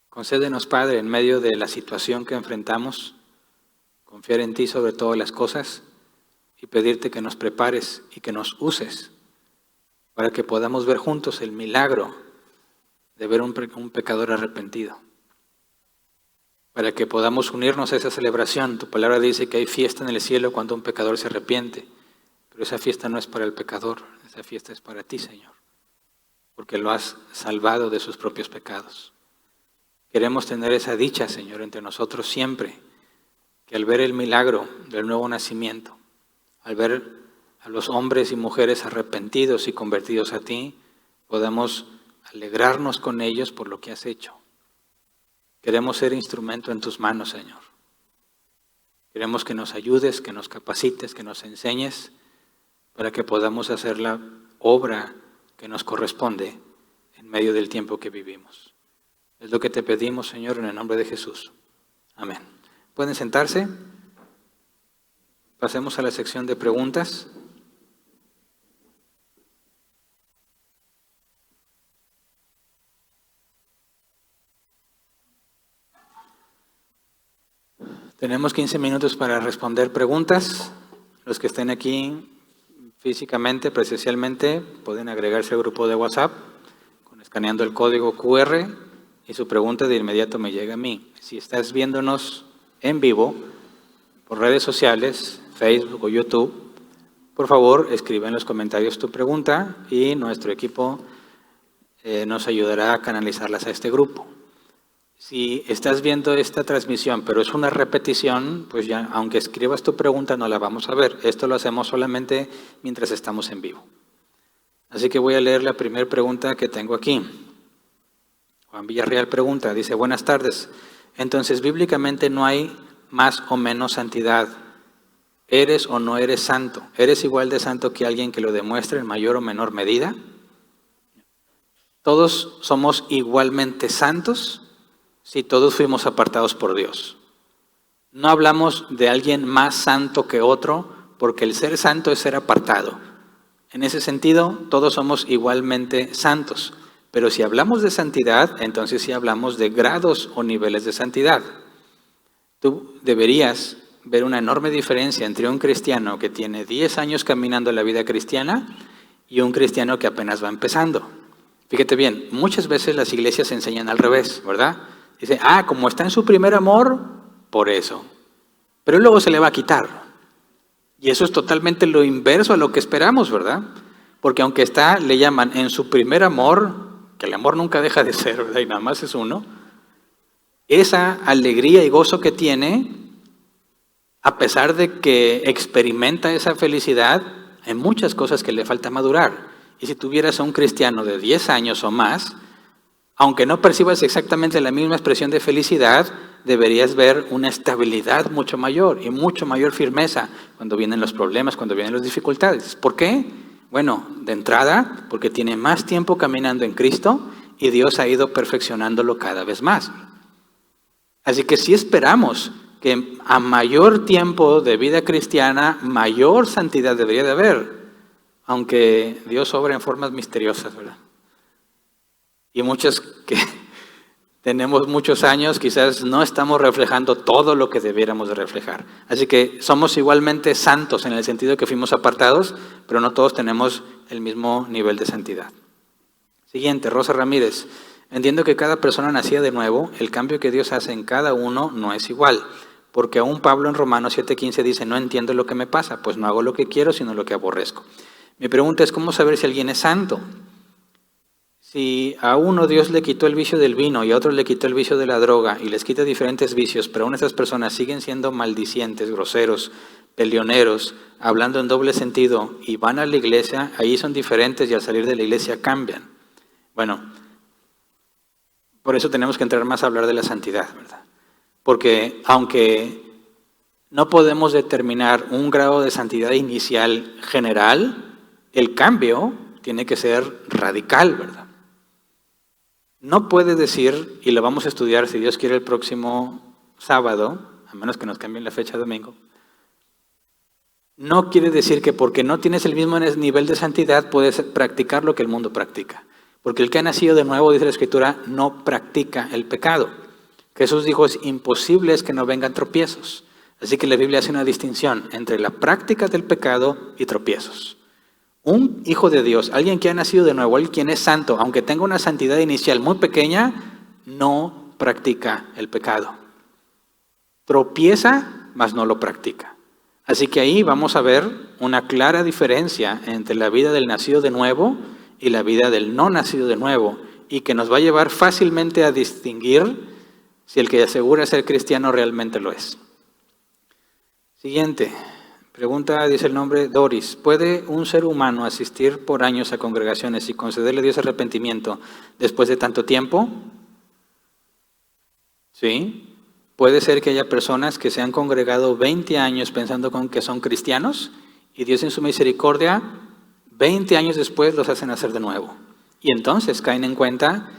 Concédenos, Padre, en medio de la situación que enfrentamos, confiar en ti sobre todas las cosas y pedirte que nos prepares y que nos uses para que podamos ver juntos el milagro de ver un pecador arrepentido. Para que podamos unirnos a esa celebración. Tu palabra dice que hay fiesta en el cielo cuando un pecador se arrepiente, pero esa fiesta no es para el pecador, esa fiesta es para ti, Señor, porque lo has salvado de sus propios pecados. Queremos tener esa dicha, Señor, entre nosotros siempre, que al ver el milagro del nuevo nacimiento, al ver a los hombres y mujeres arrepentidos y convertidos a ti, podamos alegrarnos con ellos por lo que has hecho. Queremos ser instrumento en tus manos, Señor. Queremos que nos ayudes, que nos capacites, que nos enseñes para que podamos hacer la obra que nos corresponde en medio del tiempo que vivimos. Es lo que te pedimos, Señor, en el nombre de Jesús. Amén. ¿Pueden sentarse? Pasemos a la sección de preguntas. Tenemos 15 minutos para responder preguntas. Los que estén aquí físicamente, presencialmente, pueden agregarse al grupo de WhatsApp escaneando el código QR y su pregunta de inmediato me llega a mí. Si estás viéndonos en vivo por redes sociales, Facebook o YouTube, por favor escribe en los comentarios tu pregunta y nuestro equipo nos ayudará a canalizarlas a este grupo. Si estás viendo esta transmisión, pero es una repetición, pues ya, aunque escribas tu pregunta, no la vamos a ver. Esto lo hacemos solamente mientras estamos en vivo. Así que voy a leer la primera pregunta que tengo aquí. Juan Villarreal pregunta, dice, buenas tardes. Entonces, bíblicamente no hay más o menos santidad. ¿Eres o no eres santo? ¿Eres igual de santo que alguien que lo demuestre en mayor o menor medida? ¿Todos somos igualmente santos? Si todos fuimos apartados por Dios. No hablamos de alguien más santo que otro, porque el ser santo es ser apartado. En ese sentido, todos somos igualmente santos. Pero si hablamos de santidad, entonces sí hablamos de grados o niveles de santidad. Tú deberías ver una enorme diferencia entre un cristiano que tiene 10 años caminando la vida cristiana y un cristiano que apenas va empezando. Fíjate bien, muchas veces las iglesias enseñan al revés, ¿verdad? Dice, como está en su primer amor, por eso. Pero luego se le va a quitar. Y eso es totalmente lo inverso a lo que esperamos, ¿verdad? Porque aunque le llaman en su primer amor, que el amor nunca deja de ser, ¿verdad? Y nada más es uno. Esa alegría y gozo que tiene, a pesar de que experimenta esa felicidad, hay muchas cosas que le falta madurar. Y si tuvieras a un cristiano de 10 años o más, aunque no percibas exactamente la misma expresión de felicidad, deberías ver una estabilidad mucho mayor y mucho mayor firmeza cuando vienen los problemas, cuando vienen las dificultades. ¿Por qué? Bueno, de entrada, porque tiene más tiempo caminando en Cristo y Dios ha ido perfeccionándolo cada vez más. Así que sí esperamos que a mayor tiempo de vida cristiana, mayor santidad debería de haber, aunque Dios obra en formas misteriosas, ¿verdad? Y muchos que tenemos muchos años, quizás no estamos reflejando todo lo que debiéramos de reflejar. Así que somos igualmente santos en el sentido que fuimos apartados, pero no todos tenemos el mismo nivel de santidad. Siguiente, Rosa Ramírez. Entiendo que cada persona nacida de nuevo, el cambio que Dios hace en cada uno no es igual. Porque aún Pablo en Romanos 7:15 dice, no entiendo lo que me pasa, pues no hago lo que quiero, sino lo que aborrezco. Mi pregunta es, ¿cómo saber si alguien es santo? Si a uno Dios le quitó el vicio del vino y a otro le quitó el vicio de la droga y les quita diferentes vicios, pero aún esas personas siguen siendo maldicientes, groseros, peleoneros, hablando en doble sentido y van a la iglesia, ahí son diferentes y al salir de la iglesia cambian. Bueno, por eso tenemos que entrar más a hablar de la santidad, ¿verdad? Porque aunque no podemos determinar un grado de santidad inicial general, el cambio tiene que ser radical, ¿verdad? No puede decir, y lo vamos a estudiar si Dios quiere el próximo sábado, a menos que nos cambien la fecha domingo, no quiere decir que porque no tienes el mismo nivel de santidad puedes practicar lo que el mundo practica. Porque el que ha nacido de nuevo, dice la Escritura, no practica el pecado. Jesús dijo, es imposible es que no vengan tropiezos. Así que la Biblia hace una distinción entre la práctica del pecado y tropiezos. Un hijo de Dios, alguien que ha nacido de nuevo, alguien quien es santo, aunque tenga una santidad inicial muy pequeña, no practica el pecado. Tropieza, mas no lo practica. Así que ahí vamos a ver una clara diferencia entre la vida del nacido de nuevo y la vida del no nacido de nuevo, y que nos va a llevar fácilmente a distinguir si el que asegura ser cristiano realmente lo es. Siguiente. Pregunta, dice el nombre Doris. ¿Puede un ser humano asistir por años a congregaciones y concederle a Dios arrepentimiento después de tanto tiempo? Sí. Puede ser que haya personas que se han congregado 20 años pensando que son cristianos y Dios en su misericordia 20 años después los hacen nacer de nuevo. Y entonces caen en cuenta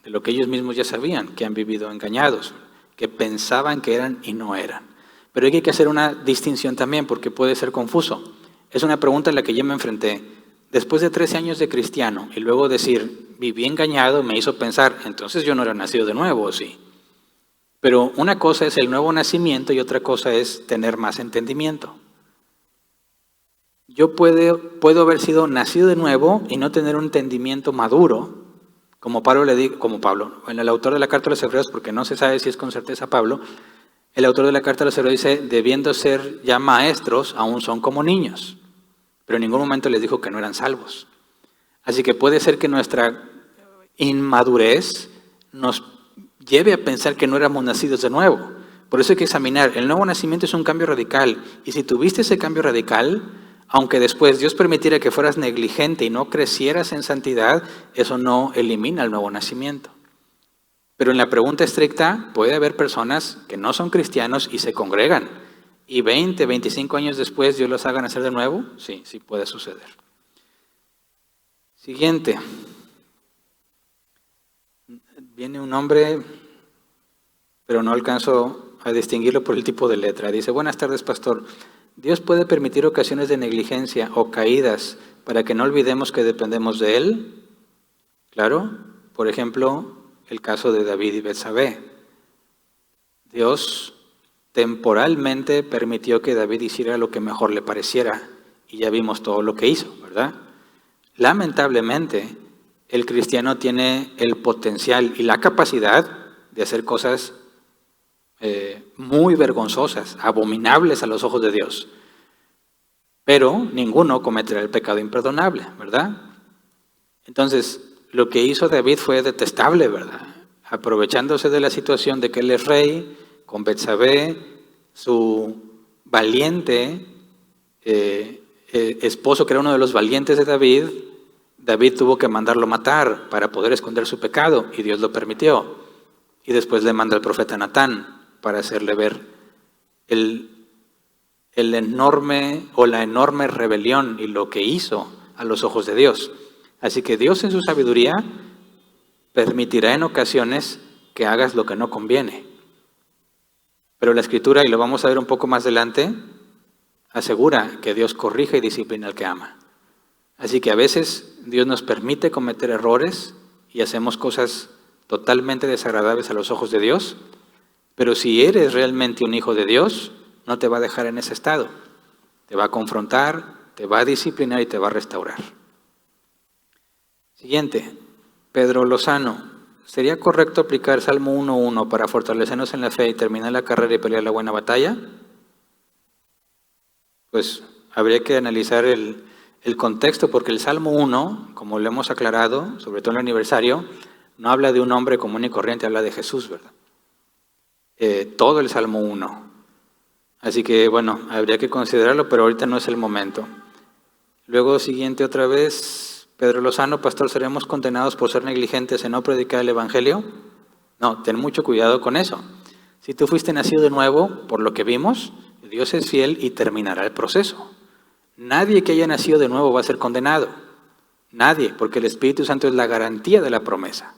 de lo que ellos mismos ya sabían, que han vivido engañados, que pensaban que eran y no eran. Pero hay que hacer una distinción también porque puede ser confuso. Es una pregunta en la que yo me enfrenté. Después de 13 años de cristiano y luego decir, viví engañado, me hizo pensar, entonces yo no era nacido de nuevo, ¿o sí? Pero una cosa es el nuevo nacimiento y otra cosa es tener más entendimiento. Yo puedo haber sido nacido de nuevo y no tener un entendimiento maduro, como Pablo, el autor de la carta a los Hebreos, porque no se sabe si es con certeza Pablo. El autor de la carta a los Hebreos dice, debiendo ser ya maestros, aún son como niños. Pero en ningún momento les dijo que no eran salvos. Así que puede ser que nuestra inmadurez nos lleve a pensar que no éramos nacidos de nuevo. Por eso hay que examinar. El nuevo nacimiento es un cambio radical. Y si tuviste ese cambio radical, aunque después Dios permitiera que fueras negligente y no crecieras en santidad, eso no elimina el nuevo nacimiento. Pero en la pregunta estricta, puede haber personas que no son cristianos y se congregan. Y 20, 25 años después Dios los haga nacer de nuevo. Sí, sí puede suceder. Siguiente. Viene un hombre, pero no alcanzo a distinguirlo por el tipo de letra. Dice, buenas tardes, pastor. ¿Dios puede permitir ocasiones de negligencia o caídas para que no olvidemos que dependemos de Él? Claro, por ejemplo, el caso de David y Betsabé. Dios temporalmente permitió que David hiciera lo que mejor le pareciera y ya vimos todo lo que hizo, ¿verdad? Lamentablemente, el cristiano tiene el potencial y la capacidad de hacer cosas muy vergonzosas, abominables a los ojos de Dios. Pero ninguno cometerá el pecado imperdonable, ¿verdad? Entonces, lo que hizo David fue detestable, ¿verdad? Aprovechándose de la situación de que él es rey, con Betsabé, su valiente esposo, que era uno de los valientes de David, David tuvo que mandarlo matar para poder esconder su pecado, y Dios lo permitió. Y después le manda al profeta Natán para hacerle ver el enorme o la enorme rebelión y lo que hizo a los ojos de Dios. Así que Dios en su sabiduría permitirá en ocasiones que hagas lo que no conviene. Pero la Escritura, y lo vamos a ver un poco más adelante, asegura que Dios corrige y disciplina al que ama. Así que a veces Dios nos permite cometer errores y hacemos cosas totalmente desagradables a los ojos de Dios, pero si eres realmente un hijo de Dios, no te va a dejar en ese estado. Te va a confrontar, te va a disciplinar y te va a restaurar. Siguiente, Pedro Lozano. ¿Sería correcto aplicar Salmo 1:1 para fortalecernos en la fe y terminar la carrera y pelear la buena batalla? Pues habría que analizar el contexto, porque el Salmo 1, como lo hemos aclarado, sobre todo en el aniversario, no habla de un hombre común y corriente, habla de Jesús, ¿verdad? Todo el Salmo 1. Así que, bueno, habría que considerarlo, pero ahorita no es el momento. Luego, siguiente otra vez, Pedro Lozano, pastor, ¿seremos condenados por ser negligentes en no predicar el Evangelio? No, ten mucho cuidado con eso. Si tú fuiste nacido de nuevo, por lo que vimos, Dios es fiel y terminará el proceso. Nadie que haya nacido de nuevo va a ser condenado. Nadie, porque el Espíritu Santo es la garantía de la promesa.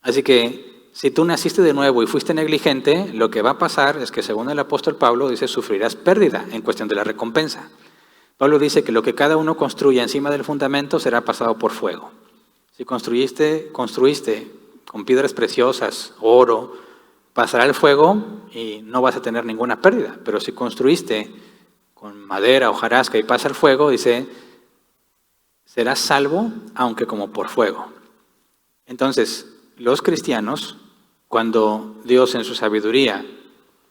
Así que, si tú naciste de nuevo y fuiste negligente, lo que va a pasar es que, según el apóstol Pablo, dice, sufrirás pérdida en cuestión de la recompensa. Pablo dice que lo que cada uno construya encima del fundamento será pasado por fuego. Si construiste con piedras preciosas, oro, pasará el fuego y no vas a tener ninguna pérdida. Pero si construiste con madera, hojarasca y pasa el fuego, dice, serás salvo, aunque como por fuego. Entonces, los cristianos, cuando Dios en su sabiduría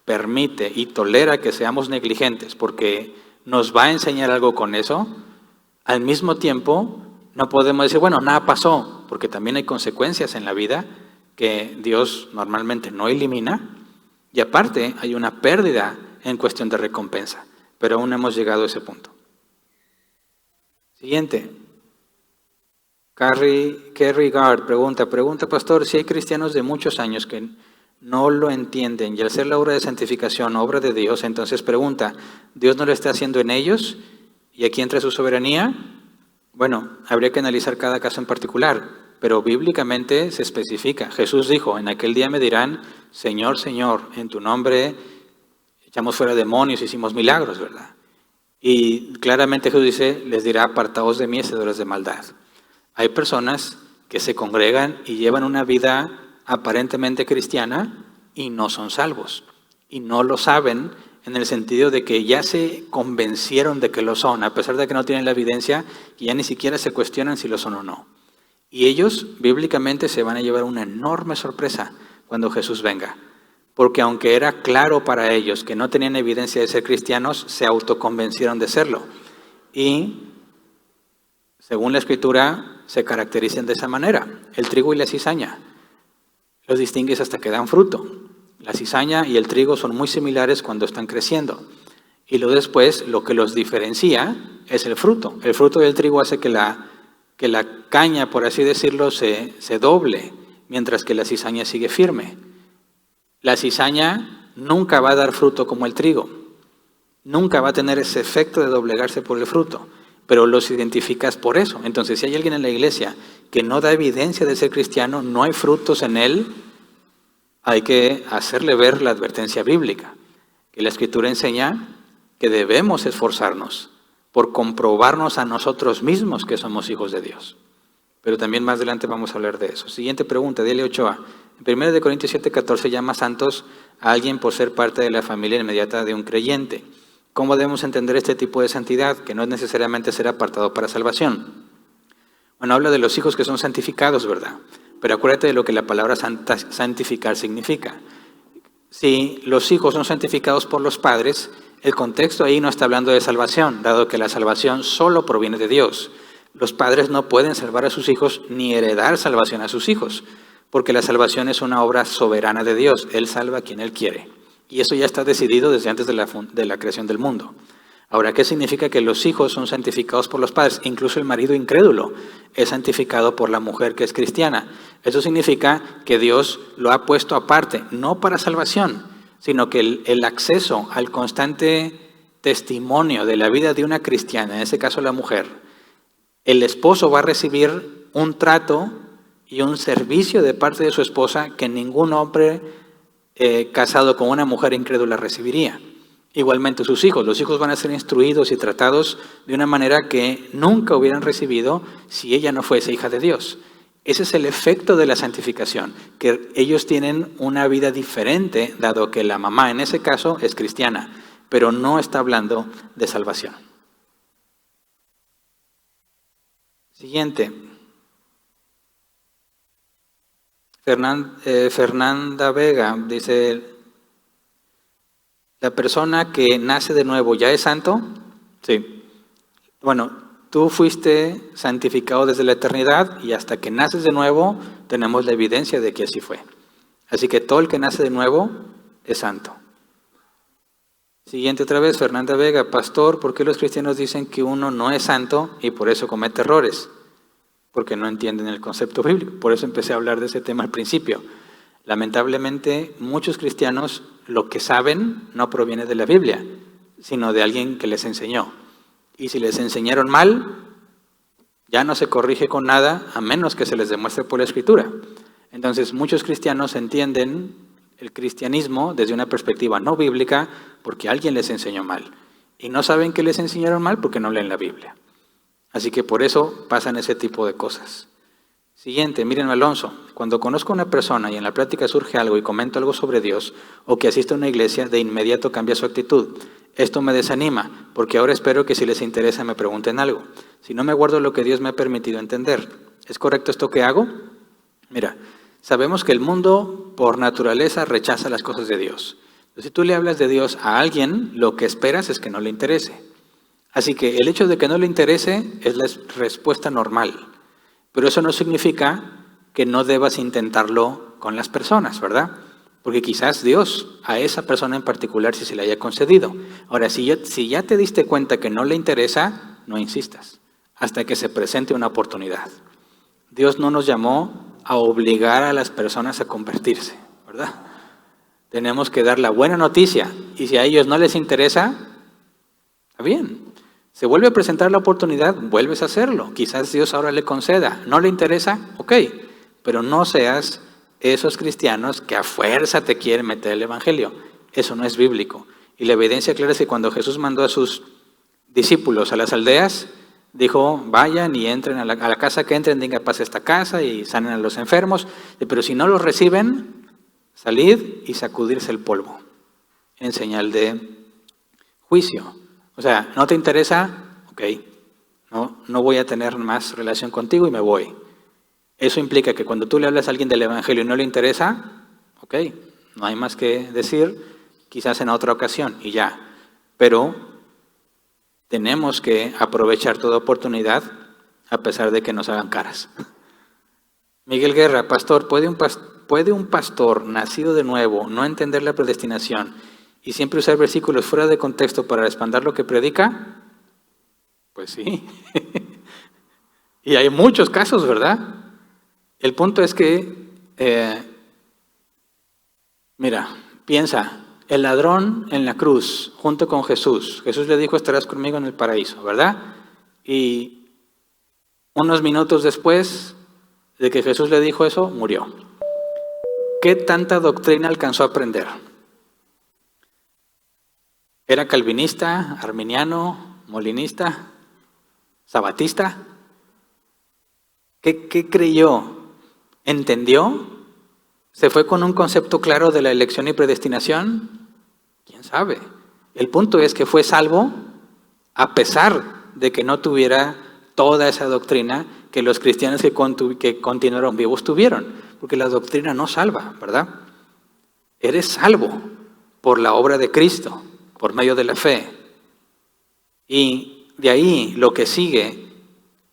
permite y tolera que seamos negligentes porque nos va a enseñar algo con eso, al mismo tiempo no podemos decir, bueno, nada pasó, porque también hay consecuencias en la vida que Dios normalmente no elimina, y aparte hay una pérdida en cuestión de recompensa, pero aún no hemos llegado a ese punto. Siguiente. Kerry Gard pregunta, pastor, si hay cristianos de muchos años que no lo entienden y al ser la obra de santificación, obra de Dios, entonces pregunta, ¿Dios no lo está haciendo en ellos? ¿Y aquí entra su soberanía? Bueno, habría que analizar cada caso en particular, pero bíblicamente se especifica. Jesús dijo, en aquel día me dirán, Señor, Señor, en tu nombre echamos fuera demonios, hicimos milagros, ¿verdad? Y claramente Jesús dice, les dirá, apartaos de mí, hacedores de maldad. Hay personas que se congregan y llevan una vida aparentemente cristiana y no son salvos. Y no lo saben en el sentido de que ya se convencieron de que lo son, a pesar de que no tienen la evidencia, y ya ni siquiera se cuestionan si lo son o no. Y ellos bíblicamente se van a llevar una enorme sorpresa cuando Jesús venga. Porque aunque era claro para ellos que no tenían evidencia de ser cristianos, se autoconvencieron de serlo. Y según la Escritura, se caracterizan de esa manera, el trigo y la cizaña. Los distingues hasta que dan fruto. La cizaña y el trigo son muy similares cuando están creciendo. Y luego después lo que los diferencia es el fruto. El fruto del trigo hace que la caña, por así decirlo, se doble, mientras que la cizaña sigue firme. La cizaña nunca va a dar fruto como el trigo. Nunca va a tener ese efecto de doblegarse por el fruto, pero los identificas por eso. Entonces, si hay alguien en la iglesia que no da evidencia de ser cristiano, no hay frutos en él, hay que hacerle ver la advertencia bíblica, que la Escritura enseña que debemos esforzarnos por comprobarnos a nosotros mismos que somos hijos de Dios. Pero también más adelante vamos a hablar de eso. Siguiente pregunta, Delia Ochoa. En 1 Corintios 7:14 llama santos a alguien por ser parte de la familia inmediata de un creyente. ¿Cómo debemos entender este tipo de santidad? Que no es necesariamente ser apartado para salvación. Bueno, habla de los hijos que son santificados, ¿verdad? Pero acuérdate de lo que la palabra santificar significa. Si los hijos son santificados por los padres, el contexto ahí no está hablando de salvación, dado que la salvación solo proviene de Dios. Los padres no pueden salvar a sus hijos ni heredar salvación a sus hijos, porque la salvación es una obra soberana de Dios. Él salva a quien Él quiere. Y eso ya está decidido desde antes de la creación del mundo. Ahora, ¿qué significa que los hijos son santificados por los padres? Incluso el marido incrédulo es santificado por la mujer que es cristiana. Eso significa que Dios lo ha puesto aparte, no para salvación, sino que el acceso al constante testimonio de la vida de una cristiana, en ese caso la mujer, el esposo va a recibir un trato y un servicio de parte de su esposa que ningún hombre casado con una mujer incrédula recibiría. Igualmente los hijos van a ser instruidos y tratados de una manera que nunca hubieran recibido si ella no fuese hija de Dios. Ese es el efecto de la santificación, que ellos tienen una vida diferente, dado que la mamá en ese caso es cristiana, pero no está hablando de salvación. Siguiente. Fernanda Vega dice, ¿la persona que nace de nuevo ya es santo? Sí. Bueno, tú fuiste santificado desde la eternidad y hasta que naces de nuevo tenemos la evidencia de que así fue. Así que todo el que nace de nuevo es santo. Siguiente otra vez, Fernanda Vega, pastor, ¿por qué los cristianos dicen que uno no es santo y por eso comete errores? Porque no entienden el concepto bíblico. Por eso empecé a hablar de ese tema al principio. Lamentablemente, muchos cristianos lo que saben no proviene de la Biblia, sino de alguien que les enseñó. Y si les enseñaron mal, ya no se corrige con nada, a menos que se les demuestre por la Escritura. Entonces, muchos cristianos entienden el cristianismo desde una perspectiva no bíblica porque alguien les enseñó mal. Y no saben que les enseñaron mal porque no leen la Biblia. Así que por eso pasan ese tipo de cosas. Siguiente, Miriam Alonso. Cuando conozco a una persona y en la plática surge algo y comento algo sobre Dios o que asiste a una iglesia, de inmediato cambia su actitud. Esto me desanima, porque ahora espero que si les interesa me pregunten algo. Si no me guardo lo que Dios me ha permitido entender. ¿Es correcto esto que hago? Mira, sabemos que el mundo por naturaleza rechaza las cosas de Dios. Si tú le hablas de Dios a alguien, lo que esperas es que no le interese. Así que el hecho de que no le interese es la respuesta normal. Pero eso no significa que no debas intentarlo con las personas, ¿verdad? Porque quizás Dios a esa persona en particular sí se le haya concedido. Ahora, si ya te diste cuenta que no le interesa, no insistas hasta que se presente una oportunidad. Dios no nos llamó a obligar a las personas a convertirse, ¿verdad? Tenemos que dar la buena noticia y si a ellos no les interesa, está bien. Se vuelve a presentar la oportunidad, vuelves a hacerlo. Quizás Dios ahora le conceda. ¿No le interesa? Ok. Pero no seas esos cristianos que a fuerza te quieren meter el evangelio. Eso no es bíblico. Y la evidencia clara es que cuando Jesús mandó a sus discípulos a las aldeas, dijo, vayan y entren a la casa que entren, digan paz a esta casa y sanen a los enfermos. Pero si no los reciben, salid y sacudirse el polvo en señal de juicio. O sea, ¿no te interesa? Ok, no voy a tener más relación contigo y me voy. Eso implica que cuando tú le hablas a alguien del evangelio y no le interesa, ok, no hay más que decir, quizás en otra ocasión y ya. Pero tenemos que aprovechar toda oportunidad a pesar de que nos hagan caras. Miguel Guerra, pastor, ¿puede un ¿puede un pastor nacido de nuevo no entender la predestinación y siempre usar versículos fuera de contexto para respaldar lo que predica? Pues sí. Y hay muchos casos, ¿verdad? El punto es que, mira, piensa, el ladrón en la cruz, junto con Jesús. Jesús le dijo, estarás conmigo en el paraíso, ¿verdad? Y unos minutos después de que Jesús le dijo eso, murió. ¿Qué tanta doctrina alcanzó a aprender? ¿Era calvinista, arminiano, molinista, sabatista? ¿Qué creyó? ¿Entendió? ¿Se fue con un concepto claro de la elección y predestinación? ¿Quién sabe? El punto es que fue salvo a pesar de que no tuviera toda esa doctrina que los cristianos que continuaron vivos tuvieron. Porque la doctrina no salva, ¿verdad? Eres salvo por la obra de Cristo, por medio de la fe. Y de ahí lo que sigue,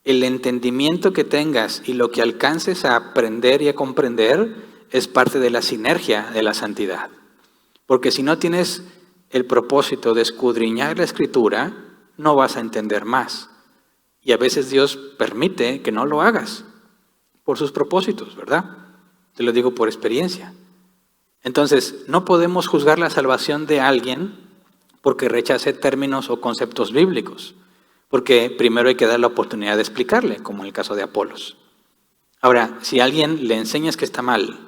el entendimiento que tengas y lo que alcances a aprender y a comprender es parte de la sinergia de la santidad. Porque si no tienes el propósito de escudriñar la Escritura, no vas a entender más. Y a veces Dios permite que no lo hagas por sus propósitos, ¿verdad? Te lo digo por experiencia. Entonces, no podemos juzgar la salvación de alguien porque rechace términos o conceptos bíblicos. Porque primero hay que dar la oportunidad de explicarle, como en el caso de Apolos. Ahora, si a alguien le enseñas que está mal,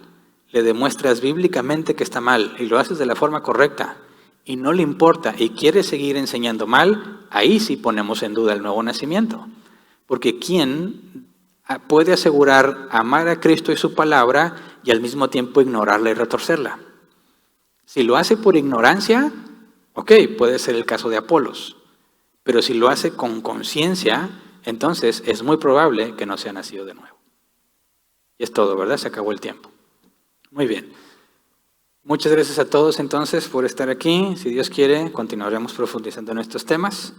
le demuestras bíblicamente que está mal y lo haces de la forma correcta y no le importa y quiere seguir enseñando mal, ahí sí ponemos en duda el nuevo nacimiento. Porque ¿quién puede asegurar amar a Cristo y su palabra y al mismo tiempo ignorarla y retorcerla? Si lo hace por ignorancia, ok, puede ser el caso de Apolos. Pero si lo hace con conciencia, entonces es muy probable que no sea nacido de nuevo. Y es todo, ¿verdad? Se acabó el tiempo. Muy bien. Muchas gracias a todos entonces por estar aquí. Si Dios quiere, continuaremos profundizando en estos temas.